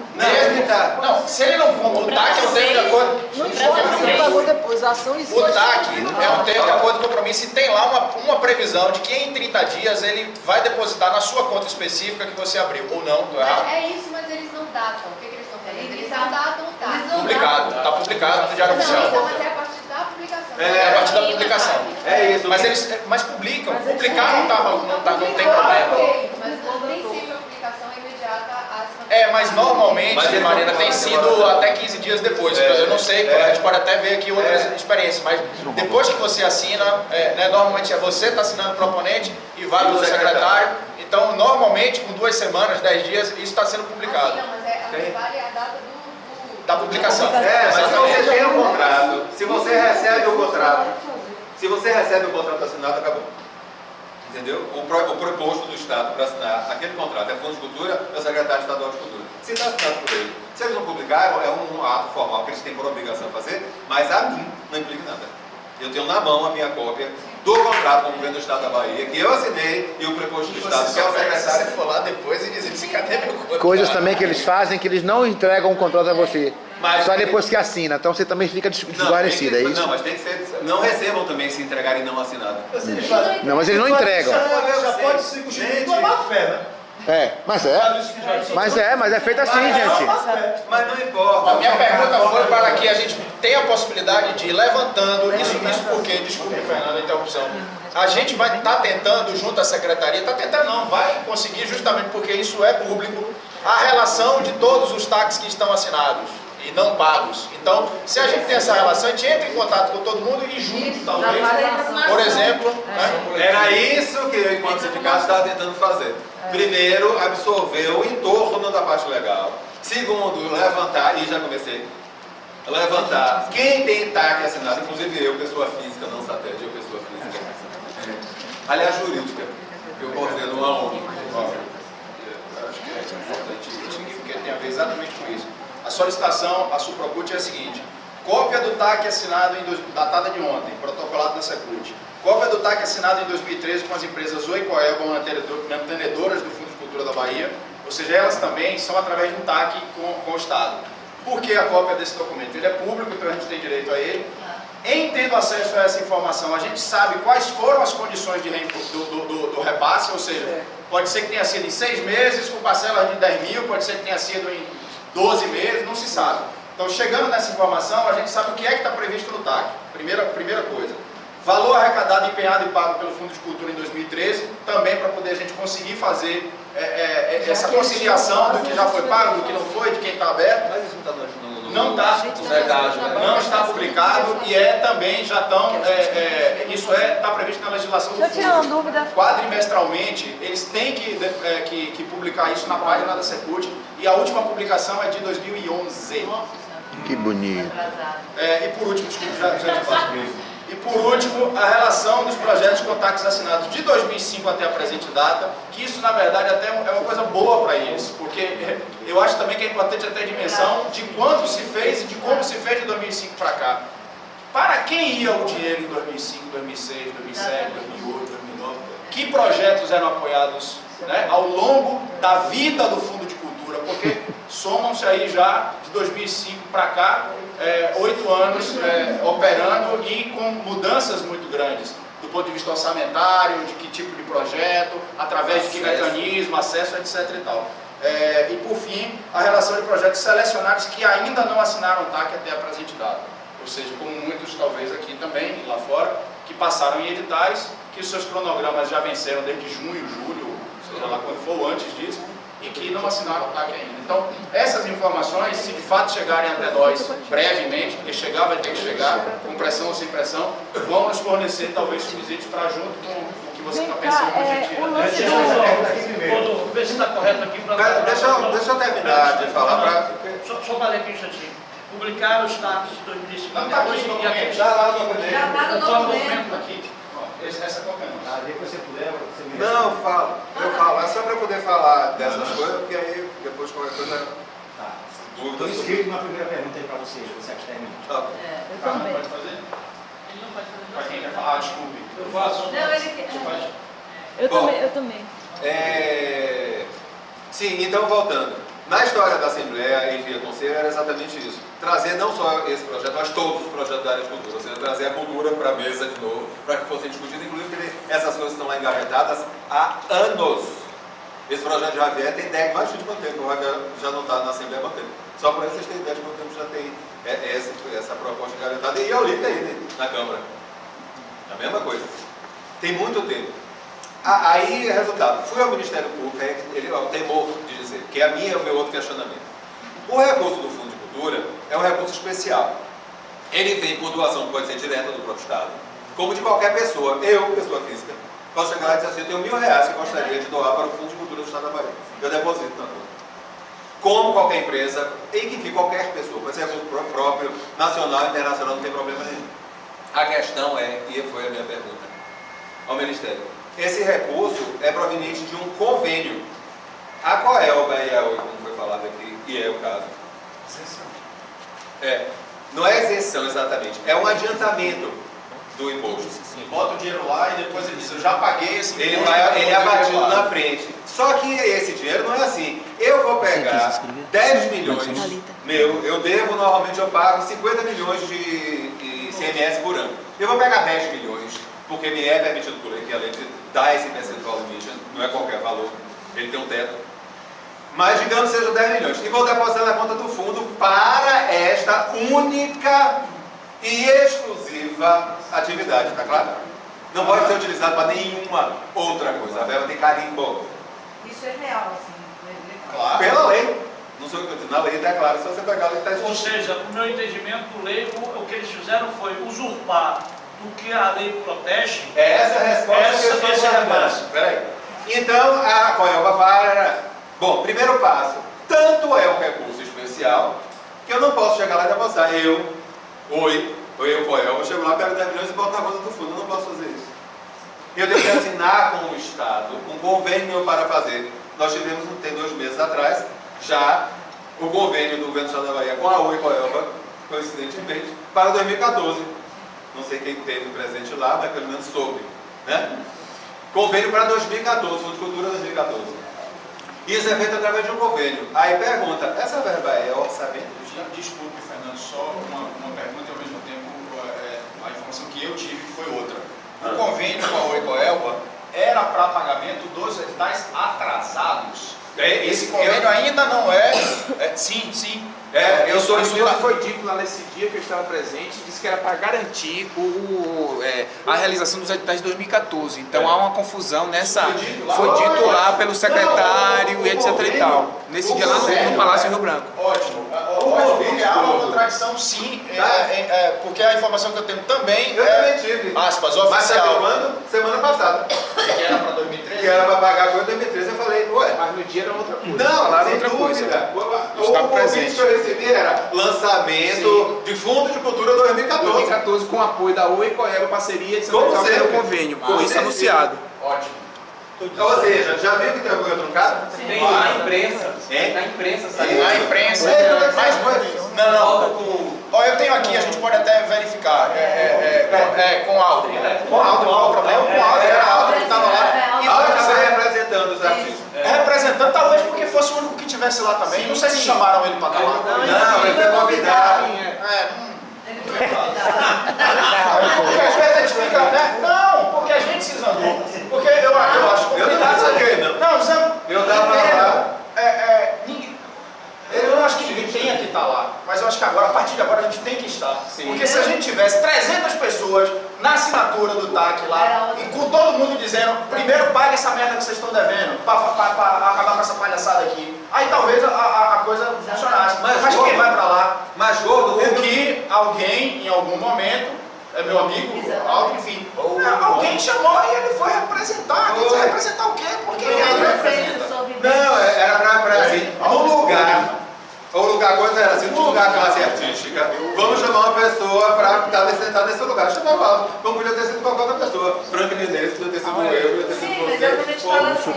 Não, se ele não... O TAC é um termo de acordo...
Não importa se ele pagou depois, a ação existe.
O TAC é um termo de acordo de compromisso e tem lá uma previsão de que em 30 dias ele vai depositar na sua conta específica que você abriu, ou não, estou errado?
É isso, mas eles não datam. O que eles estão fazendo? Eles não datam o TAC.
Publicado, está publicado no Diário Oficial.
Mas é a partir da publicação.
É a partir da publicação.
É isso.
Mas publicam. Publicar não tem problema.
Mas nem sempre a publicação é imediata à assinatura.
Mas normalmente, Marina, tem sido até 15 dias depois. Eu não sei, a gente pode até ver aqui outras experiências, mas depois que você assina, normalmente você está assinando o proponente e vai para o secretário. Então, normalmente, com 2 semanas, 10 dias, isso está sendo publicado.
Não, mas vale a data
Da publicação.
Mas se você tem um contrato, se você recebe o contrato assinado, acabou. Entendeu? O proposto do Estado para assinar aquele contrato é Fundo de Cultura, é o secretário estadual de Cultura. Se está assinado por ele. Se eles não publicaram, é um ato formal que eles têm por obrigação fazer, mas a mim não implica nada. Eu tenho na mão a minha cópia do contrato com o governo do Estado da Bahia, que eu assinei, e o preposto do Estado, que é o secretário.
Se for lá depois e dizer assim, cadê meu contrato?
Coisas também que eles fazem que eles não entregam o contrato a você.
Mas
só depois que assina. Então você também fica desguarecido, é isso?
Não, mas tem que ser. Não recebam também se entregarem não assinado.
Não, mas eles não entregam.
Já pode ser constituído uma má-fé, né?
Mas é feito assim, gente.
Mas não importa.
A minha pergunta foi para que a gente tenha a possibilidade de ir levantando isso porque, desculpe, Fernando, a interrupção. A gente vai estar tentando, junto à secretaria, vai conseguir justamente porque isso é público, a relação de todos os TACs que estão assinados e não pagos. Então, se a gente tem essa relação, a gente entra em contato com todo mundo e junto, talvez, por exemplo...
Era isso que eu, enquanto sindicato, estava tentando fazer. Primeiro, absorver o entorno da parte legal. Segundo, levantar, e já comecei, levantar quem tem TAC assinado, inclusive eu, pessoa física, não satélite, eu, pessoa física. Aliás, jurídica, eu coordeno uma ONG.
Acho que é importante distinguir, porque tem a ver exatamente com isso. A solicitação, a Suprocult é a seguinte: cópia do TAC assinado datada de ontem, protocolado na Secult. Cópia do TAC assinado em 2013 com as empresas Oi Coelba, mantenedoras do Fundo de Cultura da Bahia, ou seja, elas também são através de um TAC com o Estado. Por que a cópia desse documento? Ele é público, então a gente tem direito a ele. Em tendo acesso a essa informação, a gente sabe quais foram as condições de do repasse, ou seja, pode ser que tenha sido em 6 meses, com parcelas de 10 mil, pode ser que tenha sido em 12 meses, não se sabe. Então, chegando nessa informação, a gente sabe o que é que está previsto no TAC. Primeira coisa. Valor arrecadado, empenhado e pago pelo Fundo de Cultura em 2013, também para poder a gente conseguir fazer essa conciliação do que já foi pago, do que não foi, de quem está aberto.
Mas isso não está no
Não está, não está publicado e também já estão, isso está previsto na legislação do
Deixa eu tirar uma
Fundo.
dúvida.
Quadrimestralmente, eles têm que publicar isso na página da Secult e a última publicação é de 2011.
Que bonito.
E por último, desculpe, já te passo por isso. E por último, a relação dos projetos com TACs assinados de 2005 até a presente data, que isso na verdade até é uma coisa boa para eles, porque eu acho também que é importante ter a dimensão de quanto se fez e de como se fez de 2005 para cá. Para quem ia o dinheiro em 2005, 2006, 2007, 2008, 2009? Que projetos eram apoiados, né, ao longo da vida do Fundo de Cultura? Porque somam-se aí já de 2005 para cá 8 anos operando e com mudanças muito grandes do ponto de vista orçamentário, de que tipo de projeto, através de que mecanismo, acesso, etc. e tal. E por fim, a relação de projetos selecionados que ainda não assinaram TAC até a presente data. Ou seja, como muitos talvez aqui também, lá fora, que passaram em editais, que os seus cronogramas já venceram desde junho, julho, seja lá quando for, ou antes disso, e que não assinaram o TAC ainda. Então, essas informações, se de fato chegarem até nós brevemente, porque chegar vai ter que chegar, com pressão ou sem pressão, vão nos fornecer talvez suficientes para, junto com o que você está
Vem
pensando
cá,
que a gente...
o lance
Deixa eu ver se está correto aqui.
Deixa eu terminar de falar para...
Só para ler aqui um instantinho. Publicar o status de 2052
Não está aqui no documento.
Já lá no documento.
Já está no
Conforme o
documento.
Aqui, ó, essa cópia não.
Ah, depois você puder, você me...
Não, falo. Eu falo. É só para poder falar dessas coisas, porque aí depois qualquer coisa...
Tá.
Dúvidas
Estou inscrito na primeira pergunta aí para você que termina.
Tá bom.
Eu também.
Pode fazer?
Ele não pode fazer
Para quem quer falar, desculpe.
Eu faço.
Não, ele quer.
Você faz?
Eu também.
Sim, então voltando. Na história da Assembleia e via Conselho era exatamente isso. Trazer não só esse projeto, mas todos os projetos da área de cultura. Ou seja, trazer a cultura para a mesa de novo, para que fossem discutidos, inclusive porque essas coisas estão lá engavetadas há anos. Esse projeto de Javier tem ideia de mais de quanto tempo, o Javier já não está na Assembleia há muito tempo. Só para vocês terem ideia de quanto tempo já tem essa proposta engavetada. E eu li aí na Câmara. A mesma coisa. Tem muito tempo. Aí, resultado, fui ao Ministério Público, ele o temor de dizer, que é o meu outro questionamento. O recurso do Fundo de Cultura é um recurso especial. Ele vem por doação que pode ser direta do próprio Estado, como de qualquer pessoa. Eu, pessoa física, posso chegar lá e dizer assim, eu tenho R$1.000 que eu gostaria de doar para o Fundo de Cultura do Estado da Bahia. Eu deposito na conta. Como qualquer empresa, enfim, qualquer pessoa, pode ser recurso próprio, nacional, internacional, não tem problema nenhum. A questão é, e foi a minha pergunta ao Ministério, esse recurso é proveniente de um convênio. A Coelba e a Oi, como foi falado aqui, e é o caso. Isenção. Não é isenção exatamente, é um adiantamento do imposto.
Bota o dinheiro lá e depois ele diz, eu já paguei esse
Ele
imposto.
é abatido na frente. Só que esse dinheiro não é assim. Eu vou pegar 10 milhões meu, eu devo, normalmente eu pago 50 milhões de ICMS por ano. Eu vou pegar 10 milhões, porque me é permitido por lei, que a lei dá esse percentual limite, não é qualquer valor, ele tem um teto. Mas digamos que seja 10 milhões. E vou depositar na conta do fundo para esta única e exclusiva atividade, tá claro? Não pode ser utilizado para nenhuma outra coisa. A verba tem carimbo.
Isso é real, assim.
Claro. Pela lei. Não sou eu que estou dizendo, na lei está claro, se você pegar a lei está
Ou
existindo.
seja, o meu entendimento do lei, o que eles fizeram foi usurpar do que a lei protege.
Essa é a resposta que eu estou guardando. Peraí. Então, a Coelba vai... Bom, primeiro passo. Tanto é um recurso especial que eu não posso chegar lá e depositar. Eu, Coelba, chego lá, pego 10 milhões e boto na conta do fundo. Eu não posso fazer isso. Eu tenho que assinar com o Estado um convênio para fazer. Nós tivemos, tem 2 meses atrás, já o convênio do Governo do Estado da Bahia com a Oi Coelba, coincidentemente, para 2014. Não sei quem teve presente lá, mas pelo menos soube, né? Convênio para 2014, Fundo de Cultura 2014. Isso é feito através de um convênio. Aí pergunta, essa verba é orçamento?
Desculpe, Fernando, só uma pergunta e ao mesmo tempo a informação que eu tive foi outra. O convênio com a Oi Coelba era para pagamento dos editais atrasados. Esse convênio ainda não é... Sim.
Isso foi dito lá nesse dia que eu estava presente, disse que era para garantir a realização dos editais de 2014. Então há uma confusão nessa. Foi dito lá pelo secretário e etc e tal. Nesse dia lá no Palácio Rio Branco.
Ótimo, porque há uma contradição sim, porque a informação que eu tenho também
tive.
Aspas,
Mas
oficial.
quando? Semana passada.
Que era para 2013?
Que era para pagar coisa 2013, eu falei, ué.
Mas no dia era outra coisa.
Não,
falaram
sem
outra
dúvida.
coisa.
O convite que eu recebi era lançamento de Fundo de Cultura 2014.
2014 com apoio da Oi Coelba, parceria de
Como
Santa
sempre.
pelo convênio. Foi isso anunciado.
Ótimo.
Ou seja, já viu que tem algum outro caso?
Tem na imprensa. Na imprensa saiu.
Na imprensa. Não. Eu tenho aqui, a gente pode até verificar. Com áudio. Com áudio, não há problema. Com áudio, era áudio que estava lá. E
Áudio está representando os artistas.
representando, talvez porque fosse o único que estivesse lá também. Não sei se chamaram ele para estar lá.
Não, ele foi convidado.
Porque às vezes a gente fica, né? Não, porque a gente se zangou. Porque eu acho complicado. Não, Zé.
Eu tava lá.
Eu não acho que ninguém tenha que estar lá, mas eu acho que agora, a partir de agora, a gente tem que estar. Porque se a gente tivesse 300 pessoas na assinatura do TAC lá, e com todo mundo dizendo, primeiro pague essa merda que vocês estão devendo, para acabar com essa palhaçada aqui, aí talvez a coisa funcionasse. Mas quem vai para lá?
Mas gordo,
O que alguém, em algum momento, é meu amigo, algo, enfim. Alguém chamou e ele foi representar. Quer dizer, representar o quê? Porque ele representa.
Não, era pra assim, no lugar. O lugar, a coisa era assim, no lugar classe artística, vamos chamar uma pessoa para estar sentada nesse lugar. Chamava lá, não podia ter sido qualquer outra pessoa. Frank Menezes, podia ter sido eu, podia ter sido
Sim,
você.
mas eu também te falo assim,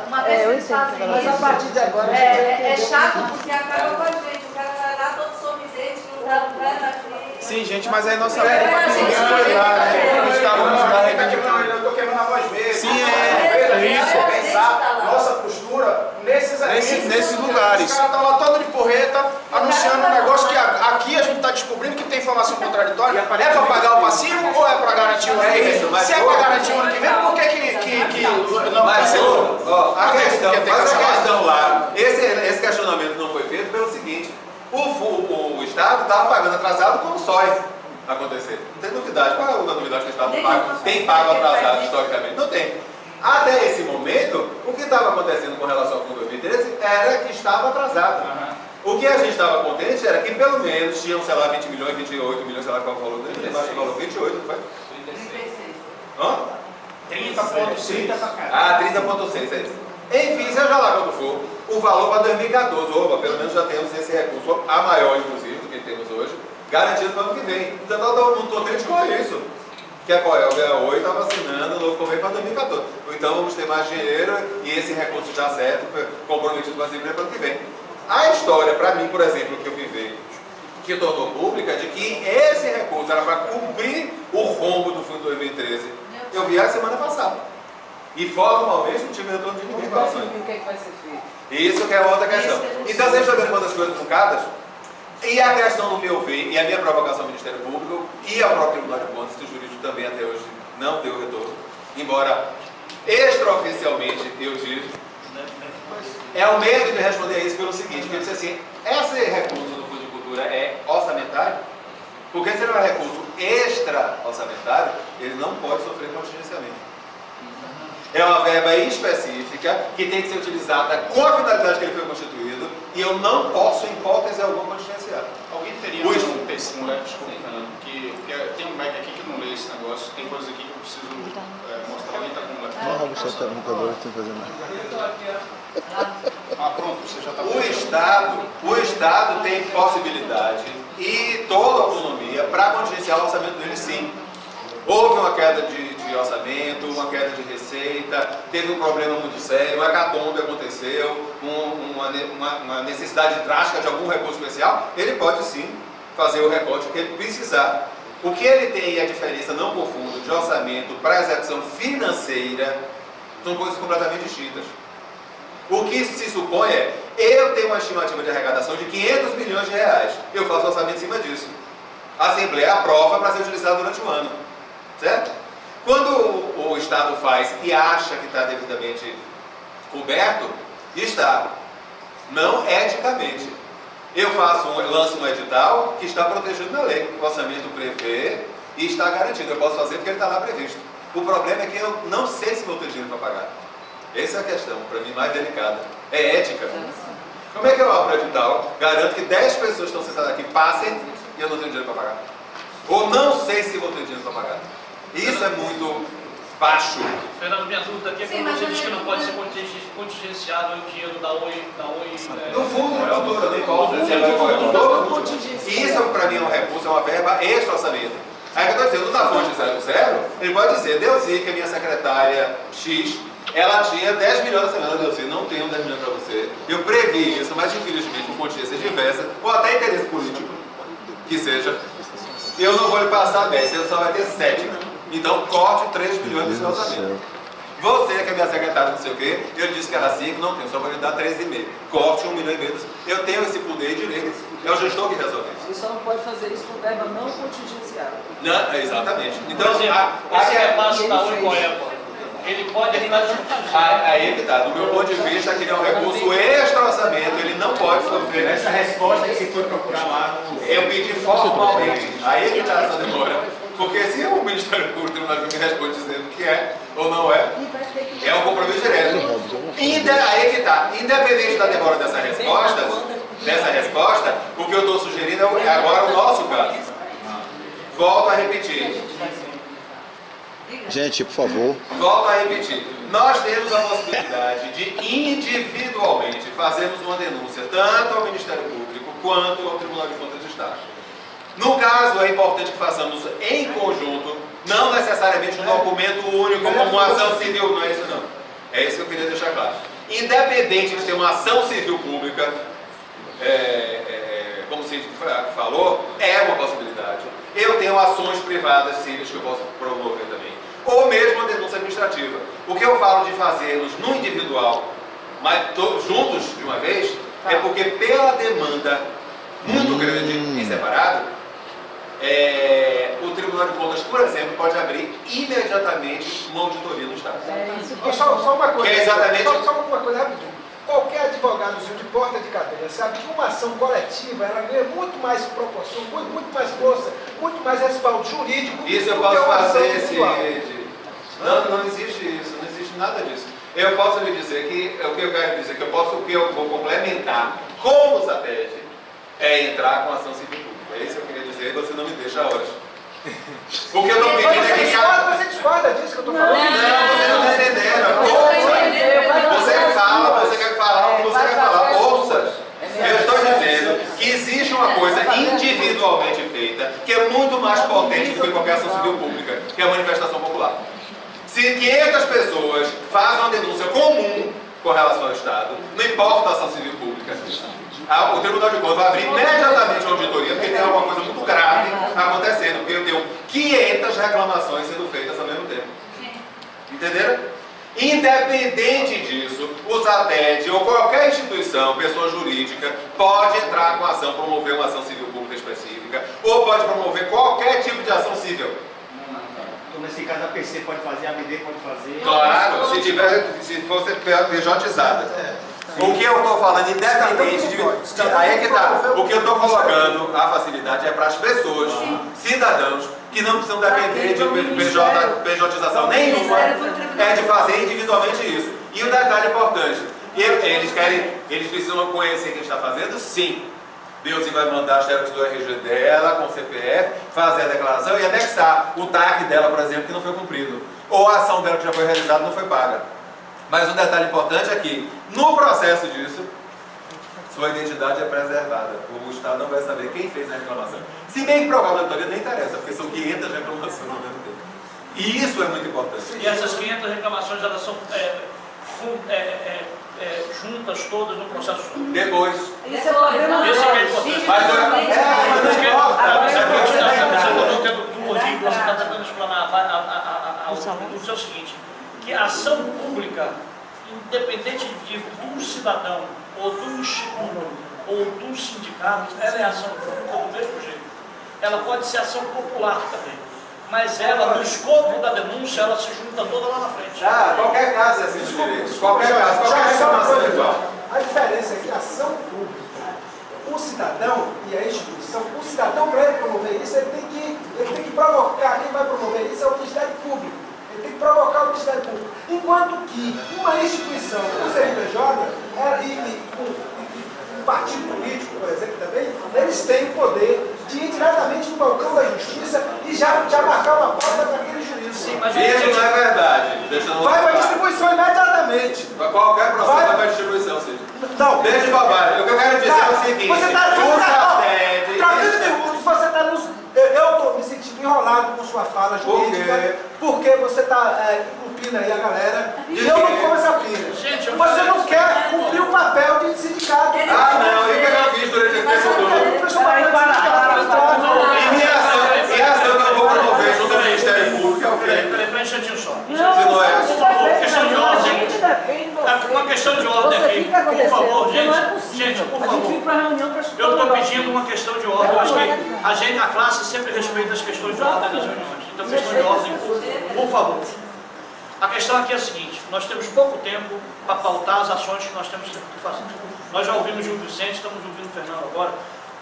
uma vez que eles fazem
Mas a
isso,
partir de agora...
é chato porque acaba com a gente. O cara vai lá todo sorridente, não dá aqui.
Sim, gente, mas aí nossa ninguém foi lá, né? Estávamos lá reivindicando.
Eu estou queimando a voz mesmo.
Sim,
Pensar nossa postura nesses
lugares.
Os caras estão lá todo de porreta, anunciando um negócio que aqui a gente está descobrindo que tem informação contraditória. É para pagar o passivo ou é para garantir o ano que vem? Se é para garantir o ano que vem, por que não
Mas,
cancelou?
a questão lá, esse questionamento não foi feito pelo seguinte: o Estado estava pagando atrasado como SOI acontecer. Não tem novidade. Qual é a novidade que o Estado tem pago atrasado historicamente? Não tem. Até esse momento, o que estava acontecendo com relação ao fundo 2013 era que estava atrasado. O que a gente estava contente era que pelo menos tinham, sei lá, 20 milhões, 28 milhões, sei lá qual o valor dele, acho que o valor 28, não foi?
30,6.
Ah, 30,6, é isso. Enfim, seja lá quando for, o valor para 2014, opa, pelo menos já temos esse recurso, a maior inclusive do que temos hoje, garantido para o ano que vem. Então está todo mundo contente com isso. Que a Coel Oi está vacinando o novo convênio para 2014. Então vamos ter mais dinheiro e esse recurso já certo, comprometido com a Assembleia para o ano que vem. A história, para mim, por exemplo, que eu vivi, que tornou pública, de que esse recurso era para cobrir o rombo do fundo 2013, eu vi a semana passada. E formalmente não tive retorno de ninguém.
O que é que vai ser feito?
Isso que é outra questão. Então vocês estão vendo quantas coisas truncadas? E a questão do meu ver, e a minha provocação ao Ministério Público, e ao próprio Tribunal de Contas, que o jurídico também até hoje não deu retorno, embora extraoficialmente eu disse, é o medo de responder a isso pelo seguinte, porque eu disse assim, esse recurso do Fundo de Cultura é orçamentário? Porque se ele é um recurso extra-orçamentário, ele não pode sofrer contingenciamento. É uma verba específica que tem que ser utilizada com a finalidade que ele foi constituído e eu não posso, em hipótese alguma, contingenciar.
Alguém teria um leque, desculpa, Fernando, que tem um leque aqui que eu não leio esse negócio, tem coisas aqui que eu preciso mostrar. Alguém está com um leque?
Não, você está no computador, tem que fazer mais.
Ah, pronto, você já está...
O Estado tem possibilidade e toda a autonomia para contingenciar o orçamento dele, sim. Houve uma queda de orçamento, uma queda de receita, teve um problema muito sério, uma hecatombe aconteceu, uma necessidade drástica de algum recurso especial, ele pode sim fazer o recorte que ele precisar. O que ele tem a diferença, não confundo, de orçamento para execução financeira, são coisas completamente distintas. O que se supõe é, eu tenho uma estimativa de arrecadação de 500 milhões de reais, eu faço orçamento em cima disso. A Assembleia aprova para ser utilizado durante o ano. Certo? Quando o Estado faz e acha que está devidamente coberto, está. Não eticamente. Eu lanço um edital que está protegido na lei. O orçamento prevê e está garantido. Eu posso fazer porque ele está lá previsto. O problema é que eu não sei se vou ter dinheiro para pagar. Essa é a questão, para mim, mais delicada. É ética. Como é que eu abro o edital, garanto que 10 pessoas estão sentadas aqui, passem e eu não tenho dinheiro para pagar? Ou não sei se vou ter dinheiro para pagar? Isso é muito baixo.
Fernando, minha dúvida aqui é quando você diz que não pode ser contingenciado o dinheiro da Oi.
No fundo, de cultura, nem volta. Isso, para mim, é um recurso, é uma verba extra-orçamento. Aí que eu estou dizendo, na fonte 00, ele pode dizer, Deusi, que a minha secretária X, ela tinha 10 milhões na semana, Deusi, não tenho 10 milhões para você. Eu previ isso, mas infelizmente, por contingência diversa, ou até interesse político, que seja, eu não vou lhe passar 10, você só vai ter 7. Então, corte 3 milhões do seu orçamento. Você, que é minha secretária, não sei o quê, eu disse que era 5, não tenho, só vou lhe dar 3,5. Corte 1,5 milhão. Eu tenho esse poder e direito. É o gestor que resolve isso.
Você só não pode fazer isso com verba não contingenciada.
Não, exatamente. Então,
por exemplo, esse repasse da Oi Coel, ele pode estar
aí que está. Do meu ponto de vista, que ele é um recurso extra-orçamento, ele não pode sofrer.
Essa resposta que você foi procurar lá no...
Eu pedi formalmente. Aí que está essa demora. Porque se o Ministério Público me responde dizendo que é ou não é, é um compromisso direto. Aí que está. Independente da demora dessa resposta, o que eu estou sugerindo é agora o nosso caso. Volto a repetir.
Gente, por favor.
Volto a repetir. Nós temos a possibilidade de individualmente fazermos uma denúncia tanto ao Ministério Público quanto ao Tribunal de Contas do Estado. No caso, é importante que façamos em conjunto, não necessariamente um documento único como uma ação civil, não é isso não. É isso que eu queria deixar claro. Independente de ser uma ação civil pública, como o Cid falou, é uma possibilidade. Eu tenho ações privadas cíveis que eu posso promover também. Ou mesmo a denúncia administrativa. O que eu falo de fazermos no individual, mas juntos de uma vez, é porque pela demanda muito grande em separado, o Tribunal de Contas, por exemplo, pode abrir imediatamente uma auditoria no Estado.
Só uma coisa.
Que é exatamente...
Só uma coisa rapidinho. Qualquer advogadozinho de porta de cadeia sabe que uma ação coletiva ela ganha muito mais proporção, muito mais força, muito mais respaldo jurídico.
Isso eu posso fazer, Cid. Não existe isso, não existe nada disso. Eu posso lhe dizer que o que eu quero dizer, o que eu vou complementar como SATED é entrar com ação civil pública. É isso que eu queria dizer, você não me deixa horas. O que eu estou pedindo é que...
Você discorda disso que eu estou falando?
Não, você não está entendendo. Você fala, você quer falar o que você quer falar. Ouça. Eu estou dizendo que existe uma coisa individualmente feita que é muito mais potente do que qualquer ação civil pública, que é a manifestação popular. Se 500 pessoas fazem uma denúncia comum com relação ao Estado, não importa a ação civil pública, o Tribunal de Contas vai abrir imediatamente a auditoria, porque tem alguma coisa muito grave acontecendo, porque eu tenho 500 reclamações sendo feitas ao mesmo tempo. Entenderam? Independente disso, o SATED ou qualquer instituição, pessoa jurídica, pode entrar com ação, promover uma ação civil pública específica, ou pode promover qualquer tipo de ação civil.
Então, nesse caso, a PC pode fazer, a ABD pode fazer.
Claro, se fosse PJizada. O que eu estou falando, independente de... Aí é que tá. O que eu estou colocando, a facilidade é para as pessoas, cidadãos, que não precisam depender de PJização nenhuma, é de fazer individualmente isso. E um detalhe importante, eles precisam conhecer quem está fazendo? Sim. Deus vai mandar a xerox do RG dela, com o CPF, fazer a declaração e anexar o TAC dela, por exemplo, que não foi cumprido. Ou a ação dela que já foi realizada não foi paga. Mas um detalhe importante é que, no processo disso, sua identidade é preservada. O Estado não vai saber quem fez a reclamação. Se bem que para a auditoria não interessa, porque são 500 reclamações ao mesmo tempo. E isso é muito importante.
E essas 500 reclamações, elas são juntas todas no processo.
Depois.
Isso é problema.
Esse é importante. Mas você está tentando explanar o seguinte, que a ação pública, independente do cidadão, ou do instituto, ou do sindicato, ela é ação pública do mesmo jeito. Ela pode ser ação popular também, mas ela, no escopo da denúncia, ela se junta toda lá na frente.
Qualquer caso é assim de direito. Qualquer caso, qualquer reclamação é igual.
A diferença é que a ação pública, o cidadão e a instituição, o cidadão, para ele promover isso, ele tem que provocar. Quem vai promover isso é o Ministério Público. Ele tem que provocar o Ministério Público. Enquanto que uma instituição, o CNPJ, um partido político, por exemplo, também, eles têm o poder de ir diretamente no balcão da justiça e já marcar uma pauta para aquele juízo.
Sim, mas
isso não é verdade.
Vai para a distribuição imediatamente.
Qualquer processo vai para a distribuição, Cid.
Não.
Deixa de bobagem. O que eu quero dizer é o seguinte.
Você está eu estou me sentindo enrolado com sua fala jurídica, porque você está enculpindo aí a galera, e eu não como essa pina. Você não quer cumprir o papel de sindicato.
Não, e o que eu fiz durante esse tempo todo? E a ação que eu vou promover junto ao Ministério Público é o quê?
Peraí, um instantinho só.
Questão
de ordem. Uma questão de ordem aqui, por favor, gente, por favor. Eu estou pedindo uma questão de ordem. Eu acho que a classe sempre respeita as questões de ordem das reuniões. Então, questão de ordem, por favor. A questão aqui é a seguinte: nós temos pouco tempo para pautar as ações que nós temos que fazer. Nós já ouvimos Gil Vicente, estamos ouvindo o Fernando agora.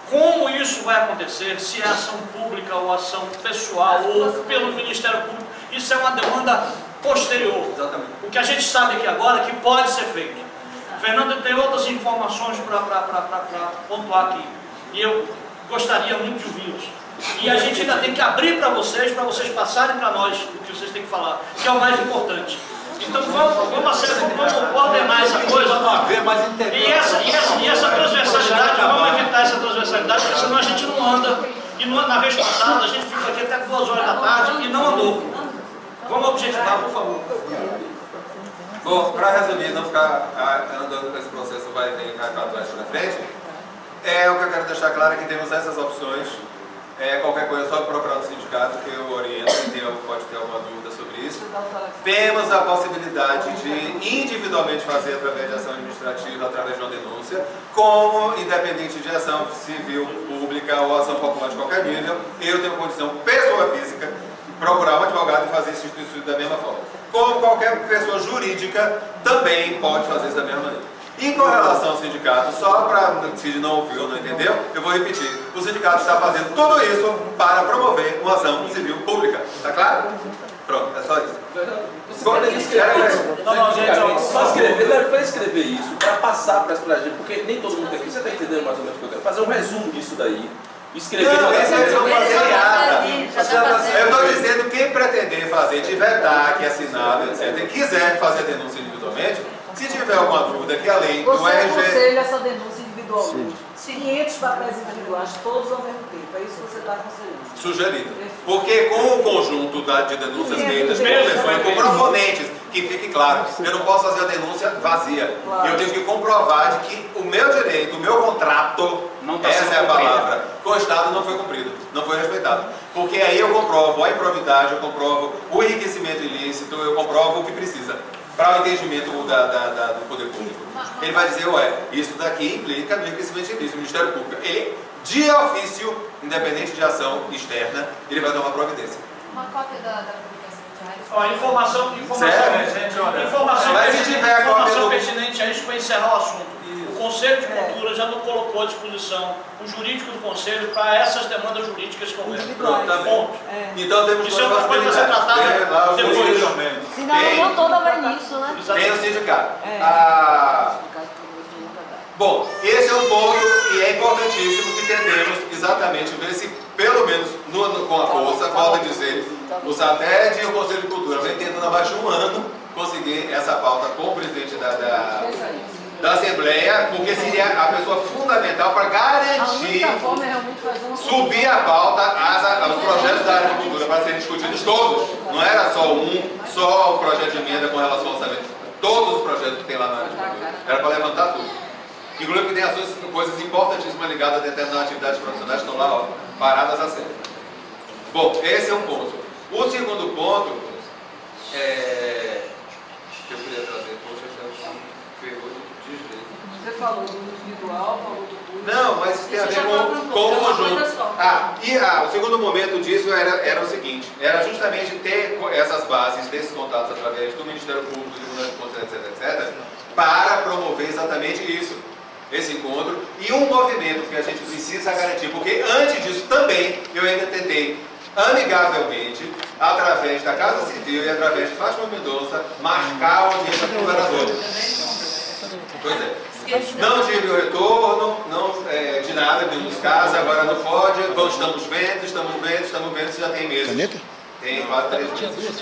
Como isso vai acontecer, se é ação pública ou ação pessoal ou pelo Ministério Público, isso é uma demanda posterior.
Exatamente.
O que a gente sabe aqui agora é que pode ser feito. Fernando tem outras informações para pontuar aqui, e eu gostaria muito de ouvi-las. E a gente ainda tem que abrir para vocês passarem para nós o que vocês têm que falar, que é o mais importante. Então vamos ordenar essa coisa, e essa transversalidade, vamos evitar essa transversalidade, porque senão a gente não anda. E na vez passada a gente ficou aqui até 2 horas da tarde e não andou. Vamos objetivar, por favor.
Bom, para resumir, não ficar andando com esse processo vai e vem, vai para trás e para frente, o que eu quero deixar claro é que temos essas opções. Qualquer coisa, só procurar no sindicato que eu oriento, quem pode ter alguma dúvida sobre isso. Temos a possibilidade de individualmente fazer através de ação administrativa, através de uma denúncia, como independente de ação civil, pública ou ação popular de qualquer nível, eu tenho condição, pessoa física, procurar um advogado e fazer isso da mesma forma. Como qualquer pessoa jurídica também pode fazer isso da mesma maneira. E com relação ao sindicato, só para se não ouviu, não entendeu, eu vou repetir. O sindicato está fazendo tudo isso para promover uma ação civil pública. Está claro? Pronto, é só isso.
Só escrever, vai escrever isso para passar para a gente, porque nem todo mundo aqui, você está entendendo mais ou menos o que eu quero fazer um resumo disso daí. Escrever.
Não, esse eles vão fazer nada. Eu estou dizendo quem pretender fazer, tiver DAC, assinado, etc., e quiser fazer a denúncia individualmente, se tiver alguma dúvida que além do RG...
Você aconselha essa denúncia individualmente? 500 papéis individuais, todos ao mesmo tempo. É isso que você está aconselhando?
Sugerido. Porque com o conjunto de denúncias feitas por pessoas, por proponentes, que fique claro, eu não posso fazer a denúncia vazia. Claro. Eu tenho que comprovar de que o meu direito, o meu contrato, essa é a palavra, com o Estado não foi cumprido, não foi respeitado. Porque aí eu comprovo a improbidade, eu comprovo o enriquecimento ilícito, eu comprovo o que precisa para o entendimento do poder público. Ele vai dizer, isso daqui implica no enriquecimento ilícito, o Ministério Público. Ele, de ofício, independente de ação externa, ele vai dar uma providência.
Uma cópia da publicação.
Informação pertinente a isso para encerrar o assunto. O Conselho de Cultura já não colocou à disposição o jurídico do Conselho para essas demandas jurídicas que houver. Ponto.
Então temos
isso é uma coisa a ser tratada depois.
Senão não toda vai nisso, né?
Tem o sindicato. Bom, esse é um ponto e é importantíssimo que tentemos exatamente ver se, pelo menos com a força, volto a dizer, o SATED e o Conselho de Cultura vem tentando abaixo de um ano conseguir essa pauta com o presidente da Assembleia, porque seria a pessoa fundamental para garantir subir a pauta, os projetos da área de cultura para serem discutidos todos. Não era só só o projeto de emenda com relação ao orçamento. Todos os projetos que tem lá na área de cultura. Era para levantar tudo. Inclusive que tem coisas importantíssimas ligadas a determinadas atividades profissionais que estão lá paradas a sério. Bom, esse é um ponto. O segundo ponto que eu queria trazer, pegou de jeito.
Você falou do individual, falou do público.
Não, mas isso tem a ver com o conjunto. O segundo momento disso era o seguinte, era justamente ter essas bases, desses contatos através do Ministério Público, do Tribunal de Contas, etc., para promover exatamente isso. Esse encontro e um movimento que a gente precisa garantir, porque antes disso também eu ainda tentei amigavelmente, através da Casa Civil e através de Fátima Mendonça, marcar a audiência com o governador. Pois é. Não tive o retorno, de nada, de nos casos, agora não pode, estamos vendo, isso já tem meses. Tem quase 3 meses.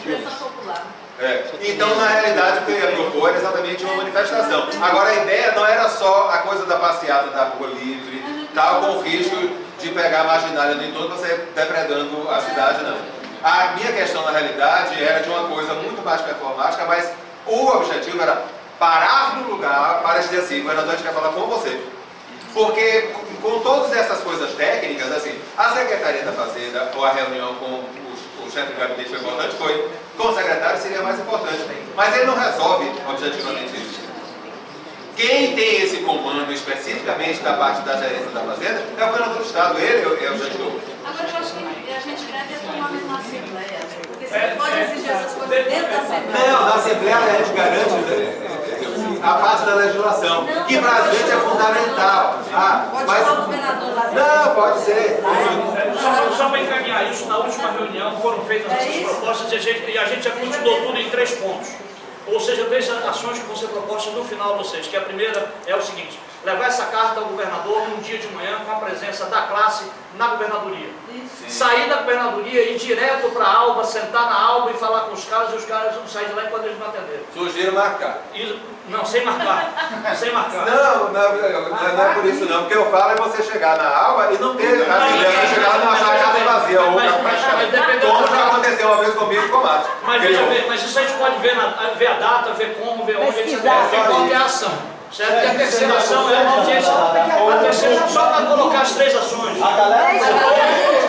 Então, na realidade, o que eu ia propor era exatamente uma manifestação. Agora, a ideia não era só a coisa da passeata da rua livre, tal, com o risco de pegar a marginália do entorno para sair depredando a cidade, não. A minha questão, na realidade, era de uma coisa muito mais performática, mas o objetivo era parar no lugar para dizer assim, governador, a gente quer falar com você. Porque, com todas essas coisas técnicas, assim, a Secretaria da Fazenda, ou a reunião com o chefe de gabinete foi importante, com o secretário seria mais importante, mas ele não resolve objetivamente isso. Quem tem esse comando especificamente da parte da gerência da Fazenda é o governador do Estado, ele é o gestor.
Agora eu acho que a gente deve tomar mesmo na Assembleia, porque você não pode exigir essas coisas dentro da Assembleia.
Não, na Assembleia a gente garante a parte da legislação, que para a gente é fundamental.
Pode falar o governador lá dentro.
Não, pode ser.
Só para encaminhar isso, na última reunião foram feitas essas propostas e a gente continuou tudo em 3 pontos. Ou seja, 3 ações que vão ser propostas no final de vocês, que a primeira é o seguinte: levar essa carta ao governador num dia de manhã com a presença da classe na governadoria. Sair da governadoria e ir direto para a Alba, sentar na Alba e falar com os caras, e os caras vão sair de lá enquanto eles não atenderem.
Sugiro marcar.
Não, sem marcar. Sem marcar.
Não é por isso não. O que eu falo é você chegar na Alba e não ter as ideias, você chegar lá e não achar a casa vazia ou como já aconteceu uma vez comigo com o Márcio.
Mas isso a gente pode ver a data, ver como, ver onde, etc. Qual é a ação. Certo? E a terceira ação é uma audiência. A terceira, só para colocar as 3 ações.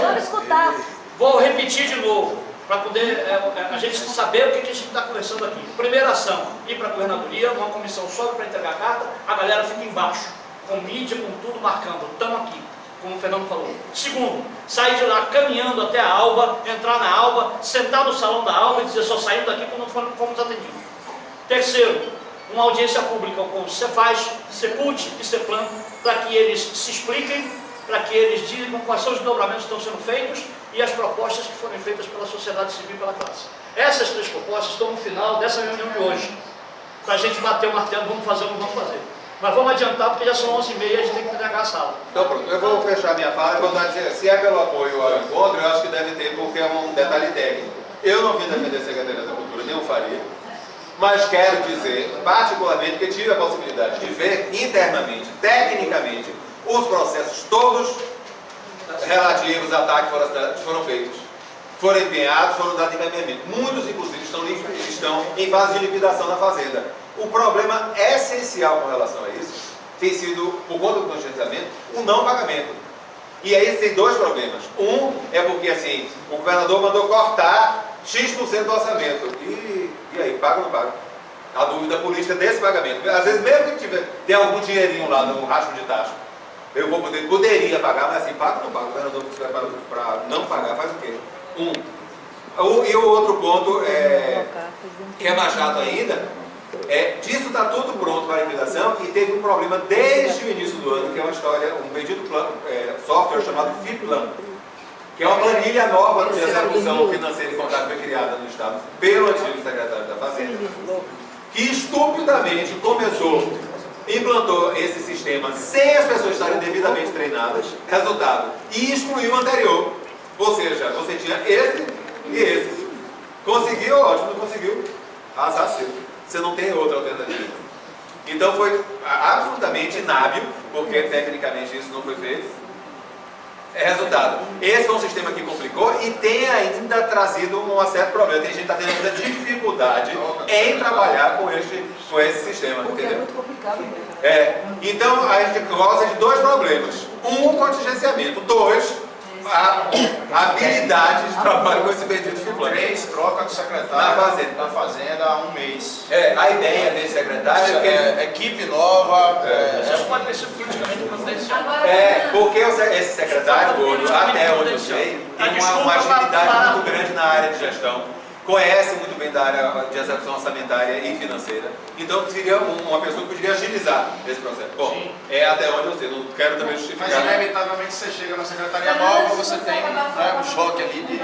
Vamos escutar.
Vou repetir de novo, para poder a gente saber o que a gente está conversando aqui. Primeira ação, ir para a governadoria, uma comissão sobe para entregar a carta, a galera fica embaixo, com mídia, com tudo marcando, estamos aqui, como o Fernando falou. Segundo, sair de lá caminhando até a Alba, entrar na Alba, sentar no salão da Alba e dizer só saímos daqui quando fomos atendidos. Terceiro, uma audiência pública com o Cefaz, Cepult e Ceplan, para que eles se expliquem, para que eles digam quais são os desdobramentos que estão sendo feitos e as propostas que foram feitas pela sociedade civil e pela classe. Essas 3 propostas estão no final dessa reunião de hoje, para a gente bater o martelo, vamos fazer ou não vamos fazer. Mas vamos adiantar, porque já são 11h30 e a gente tem que entregar a sala.
Então pronto, eu vou fechar minha fala e vou dizer, se é pelo apoio ao encontro, eu acho que deve ter, porque é um detalhe técnico. Eu não vim defender a Secretaria da Cultura, nem o faria. Mas quero dizer, particularmente, que tive a possibilidade de ver internamente, tecnicamente, os processos todos relativos a ataques foram feitos. Foram empenhados, foram dados encaminhamento. Muitos, inclusive, estão em fase de liquidação na fazenda. O problema essencial com relação a isso tem sido, por conta do contingenciamento, o não pagamento. E aí tem 2 problemas. Um é porque, assim, o governador mandou cortar X% do orçamento. E aí, paga ou não paga? A dúvida política desse pagamento. Às vezes, mesmo que tem algum dinheirinho lá no rastro de taxa, eu poderia pagar, mas assim, paga ou não paga? O governador para não pagar faz o quê? E o outro ponto, que é mais chato ainda, disso está tudo pronto para a liquidação e teve um problema desde o início do ano, que é uma história, um bendito software chamado FIPLAN, que é uma planilha nova de execução financeira e contábil que foi criada no Estado pelo antigo secretário da Fazenda, que estupidamente implantou esse sistema sem as pessoas estarem devidamente treinadas, resultado, e excluiu o anterior. Ou seja, você tinha esse e esse. Conseguiu, ótimo, não conseguiu, azar seu. Você não tem outra alternativa. Então foi absolutamente inábil, porque tecnicamente isso não foi feito. Resultado, esse foi um sistema que complicou e tem ainda trazido um certo problema. Tem gente que está tendo muita dificuldade em trabalhar com esse sistema.
Porque
entendeu?
é muito complicado.
Então a gente gosta de 2 problemas. Um, o contingenciamento. 2, a habilidade de trabalho com esse bendito FIPLAN.
3, troca do secretário da Fazenda há 1 mês.
A ideia desse secretário é que
equipe nova.
Isso pode ter sido politicamente potencial.
porque esse secretário, até onde eu sei, tem uma agilidade muito grande na área de gestão, conhece muito bem da área de execução orçamentária e financeira, então seria uma pessoa que poderia agilizar esse processo. Bom, até onde eu sei, não quero também justificar.
Mas inevitavelmente você chega na secretaria nova, você tem um choque ali de...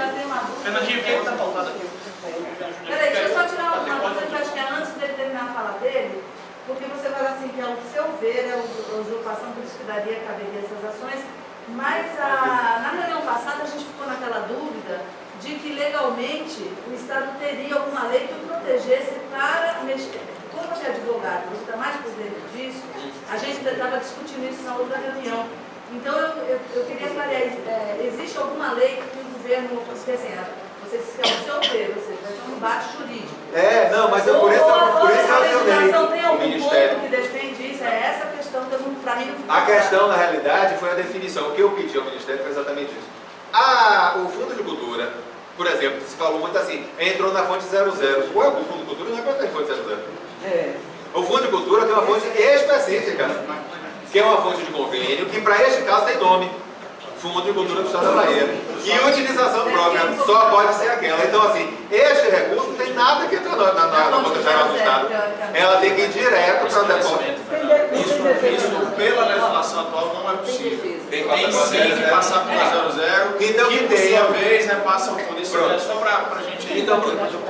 Fernandinho, quem está faltando aqui?
Peraí, deixa eu só tirar uma coisa que eu acho que é antes dele terminar a fala dele, porque você fala assim que ao seu ver é a usurpação, por isso que daria, caberia essas ações, mas na reunião passada a gente ficou naquela dúvida de que legalmente o Estado teria alguma lei que o protegesse para mexer. Como você é advogado, você está mais por dentro disso, a gente estava discutindo isso na outra reunião. Então eu queria clarear, existe alguma lei que o governo, porque assim, você disse que é o seu ver, ou seja, vai ser um embate jurídico.
Não, mas por isso
a
eu
legislação tem
o
algum
Ministério.
ponto que defende isso? É essa a questão que para mim não fica
A
claro.
questão, na realidade, foi a definição. O que eu pedi ao Ministério foi exatamente isso. O Fundo de Cultura, por exemplo, se falou muito assim, entrou na fonte 00. Ué, o Fundo de Cultura não é para ter fonte 00. O Fundo de Cultura tem uma fonte específica, que é uma fonte de convênio, que para este caso tem nome. Fundo de Cultura do Estado da Bahia. E utilização própria só pode ser aquela. Então, assim, este recurso não tem nada que entra na conta geral do Estado. Ela tem que ir direto para o depósito.
Isso, pela legislação atual, não é possível. Tem sim que passar por 00,
então,
que por sua vez repassa o fundo. Isso é só para a gente...
Então,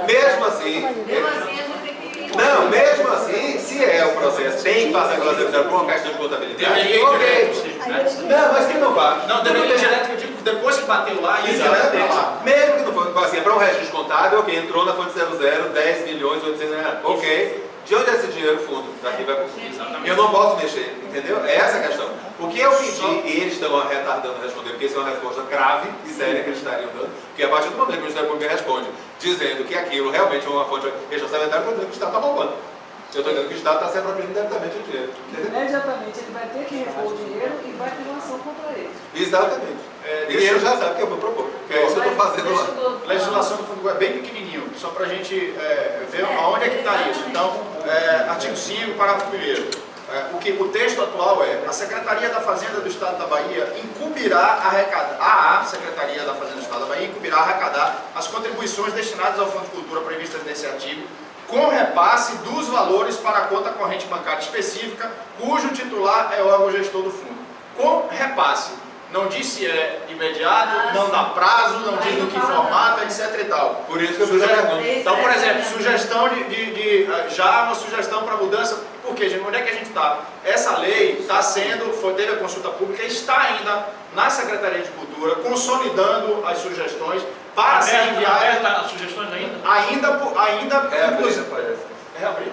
mesmo assim,
Mesmo assim, a gente tem que...
Não, mesmo assim, se é o processo, tem que passar pela secretaria por uma questão de contabilidade.
Deveria ir
Ok. Não, mas que não vá.
Não, deveria ir direto, que eu digo, depois que bateu lá, ir direto pra lá.
Mesmo que não for, assim, é para um registro contábil, ok, entrou na fonte 00, 10 milhões, 800 reais, ok. De onde é esse dinheiro, fundo? Daqui vai para o fundo. Eu não posso mexer, entendeu? É essa a questão. O que eu pedi, e eles estão retardando a responder, porque isso é uma resposta grave e séria que eles estariam dando, porque a partir do momento que o Ministério Público responde, dizendo que aquilo realmente é uma fonte, eles estão sabendo que o Estado está roubando. Eu estou dizendo que o Estado está se apropriando diretamente do dinheiro.
Imediatamente ele vai ter que repor o dinheiro e vai ter uma ação contra ele.
Exatamente. E ele já sabe que eu vou propor, que é isso que eu estou fazendo lá.
Legislação do Fundo é bem pequenininho, só para a gente ver aonde é que está isso. Então, artigo 5, parágrafo 1º. O texto atual é: a Secretaria da Fazenda do Estado da Bahia incumbirá arrecadar, a Secretaria da Fazenda do Estado da Bahia incumbirá arrecadar as contribuições destinadas ao Fundo de Cultura previstas nesse artigo, com repasse dos valores para a conta corrente bancária específica, cujo titular é o órgão gestor do fundo. Com repasse. Não diz se é imediato, não dá prazo, não diz no que formato, etc e tal.
Por isso que eu fiz a pergunta.
Então, por exemplo, sugestão já uma sugestão para mudança. Porque, gente, onde é que a gente está? Essa lei está sendo, teve a consulta pública, está ainda na Secretaria de Cultura, consolidando as sugestões para ser enviada.
As sugestões ainda?
Ainda
Reabrir, parece.
Reabrir.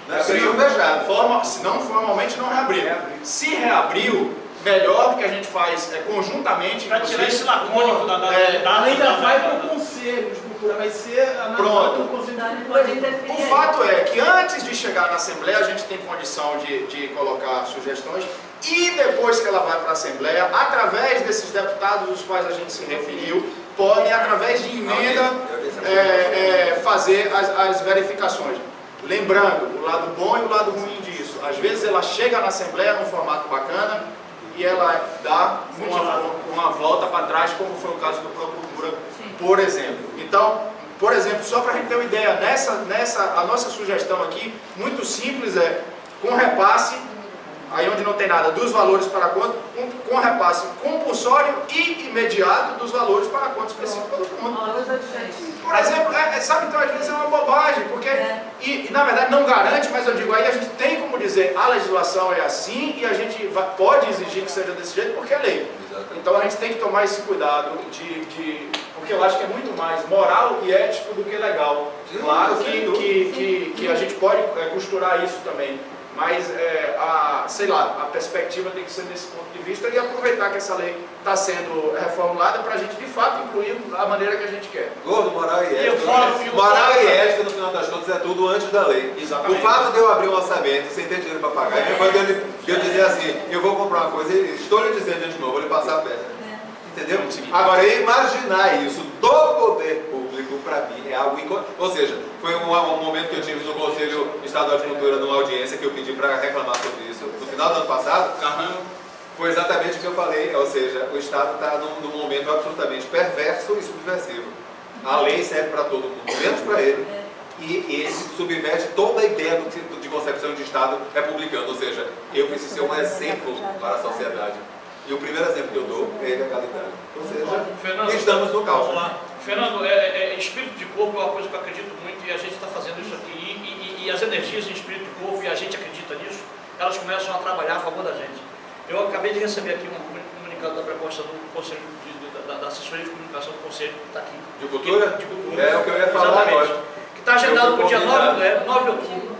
Reabriu fechado.
Se não, formalmente não reabriu. Se reabriu, melhor que a gente faz conjuntamente.
Para tirar esse lacônico da
ainda vai para o Conselho de Cultura, vai ser
pronto.
no Conselho.
O fato é que antes de chegar na Assembleia, a gente tem condição de colocar sugestões, e depois que ela vai para a Assembleia, através desses deputados aos quais a gente se referiu, podem, através de emenda, fazer as verificações. Lembrando, o lado bom e o lado ruim disso. Às vezes ela chega na Assembleia num formato bacana e ela dá uma volta para trás, como foi o caso do Procura, por exemplo. Então, por exemplo, só para a gente ter uma ideia, a nossa sugestão aqui, muito simples, com repasse, aí onde não tem nada, dos valores para a conta, com repasse compulsório e imediato dos valores para a conta específica do fundo. Por exemplo, sabe, então às vezes é uma bobagem, porque, e na verdade não garante, mas eu digo, aí a gente tem como dizer, a legislação é assim e a gente pode exigir que seja desse jeito porque é lei. Então a gente tem que tomar esse cuidado porque eu acho que é muito mais moral e ético do que legal. Claro que a gente pode costurar isso também. Mas, sei lá, a perspectiva tem que ser desse ponto de vista e aproveitar que essa lei está sendo reformulada para a gente, de fato, incluir a maneira que a gente quer.
Gordo, moral e ética. Moral e ética, no final das contas, é tudo antes da lei.
Exatamente.
O fato de eu abrir um orçamento sem ter dinheiro para pagar, e depois de eu dizer assim, eu vou comprar uma coisa, estou lhe dizendo de novo, vou lhe passar a perna. Entendeu? Agora, imaginar isso do poder público, para mim, é algo ou seja, foi um momento que eu tive no Conselho Estadual de Cultura, numa audiência que eu pedi para reclamar sobre isso, no final do ano passado, foi exatamente o que eu falei, ou seja, o Estado está num momento absolutamente perverso e subversivo. A lei serve para todo mundo, menos para ele, e ele subverte toda a ideia de concepção de Estado republicano, ou seja, eu preciso ser um exemplo para a sociedade. E o primeiro exemplo que eu dou é a legalidade. Ou seja,
Fernando,
estamos no caos.
Vamos lá. Fernando, espírito de corpo é uma coisa que eu acredito muito e a gente está fazendo isso aqui. E as energias em espírito de corpo, e a gente acredita nisso, elas começam a trabalhar a favor da gente. Eu acabei de receber aqui um comunicado da proposta do Conselho, da assessoria de comunicação do Conselho, que está aqui.
De Cultura?
De Cultura.
É o que eu ia falar agora.
Que está agendado para o dia 9 de outubro.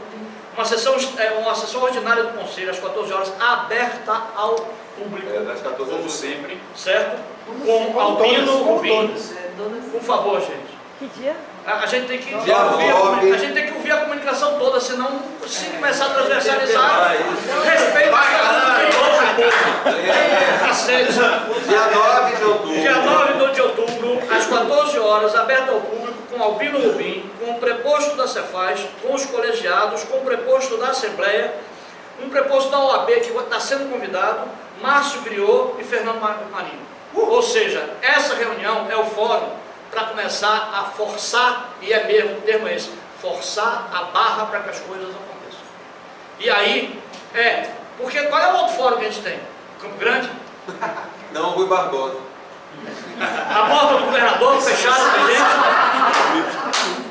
Uma sessão ordinária do Conselho, às 14 horas, aberta ao público.
Das 14
como sempre.
Certo? Com Albino Rubim. Por favor, gente.
Que dia?
A gente tem que ouvir a comunicação toda, senão, se começar a transversalizar, respeito
Dia 9 de outubro.
Dia 9 de outubro, às 14 horas, aberto ao público, com Albino Rubim, com o preposto da Cefaz, com os colegiados, com o preposto da Assembleia, um preposto da OAB que está sendo convidado, Márcio Griot e Fernando Marinho. Ou seja, essa reunião é o fórum para começar a forçar, e é mesmo, o termo é esse, forçar a barra para que as coisas aconteçam. E aí, porque qual é o outro fórum que a gente tem? Campo Grande?
Não, Rui Barbosa.
A porta do governador fechada pra gente?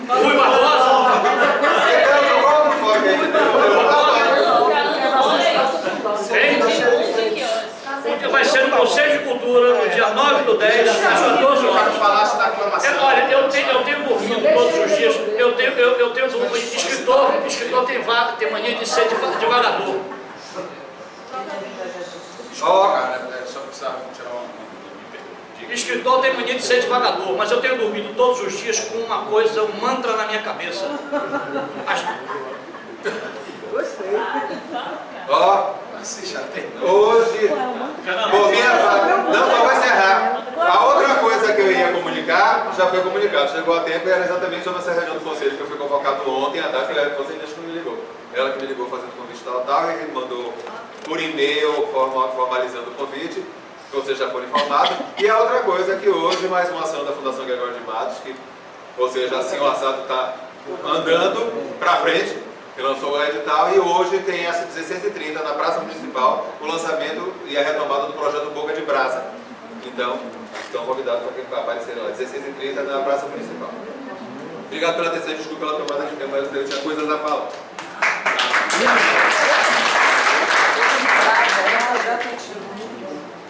Rui Barbosa? Vai ser no Conselho de Cultura, no dia 9/10, às 14 horas.
Palácio da Aclamação.
Olha, eu tenho dormido todos os dias. Eu tenho dormido. Escritor tem vaga, tem mania de ser devagador.
Cara, só precisava tirar uma.
Escritor tem mania de ser devagador, mas eu tenho dormido todos os dias com uma coisa, um mantra na minha cabeça.
Gostei.
Hoje, por minha parte, não, só vou encerrar. A outra coisa que eu ia comunicar, já foi comunicado, chegou a tempo e era exatamente sobre essa reunião do conselho que eu fui convocado ontem, a data que você ainda não me ligou. Ela que me ligou fazendo o convite tal, e mandou por e-mail formalizando o convite, que vocês já foram informados. E a outra coisa é que hoje, mais uma ação da Fundação Gregório de Matos, que, ou seja, assim o assado está andando para frente, que lançou o edital, e hoje tem às 16h30 na Praça Municipal o lançamento e a retomada do projeto Boca de Brasa. Então, estão convidados para aparecer lá, 16h30 na Praça Municipal. Obrigado pela atenção, desculpa pela tomada de tempo, mas eu tinha coisas a falar.
Já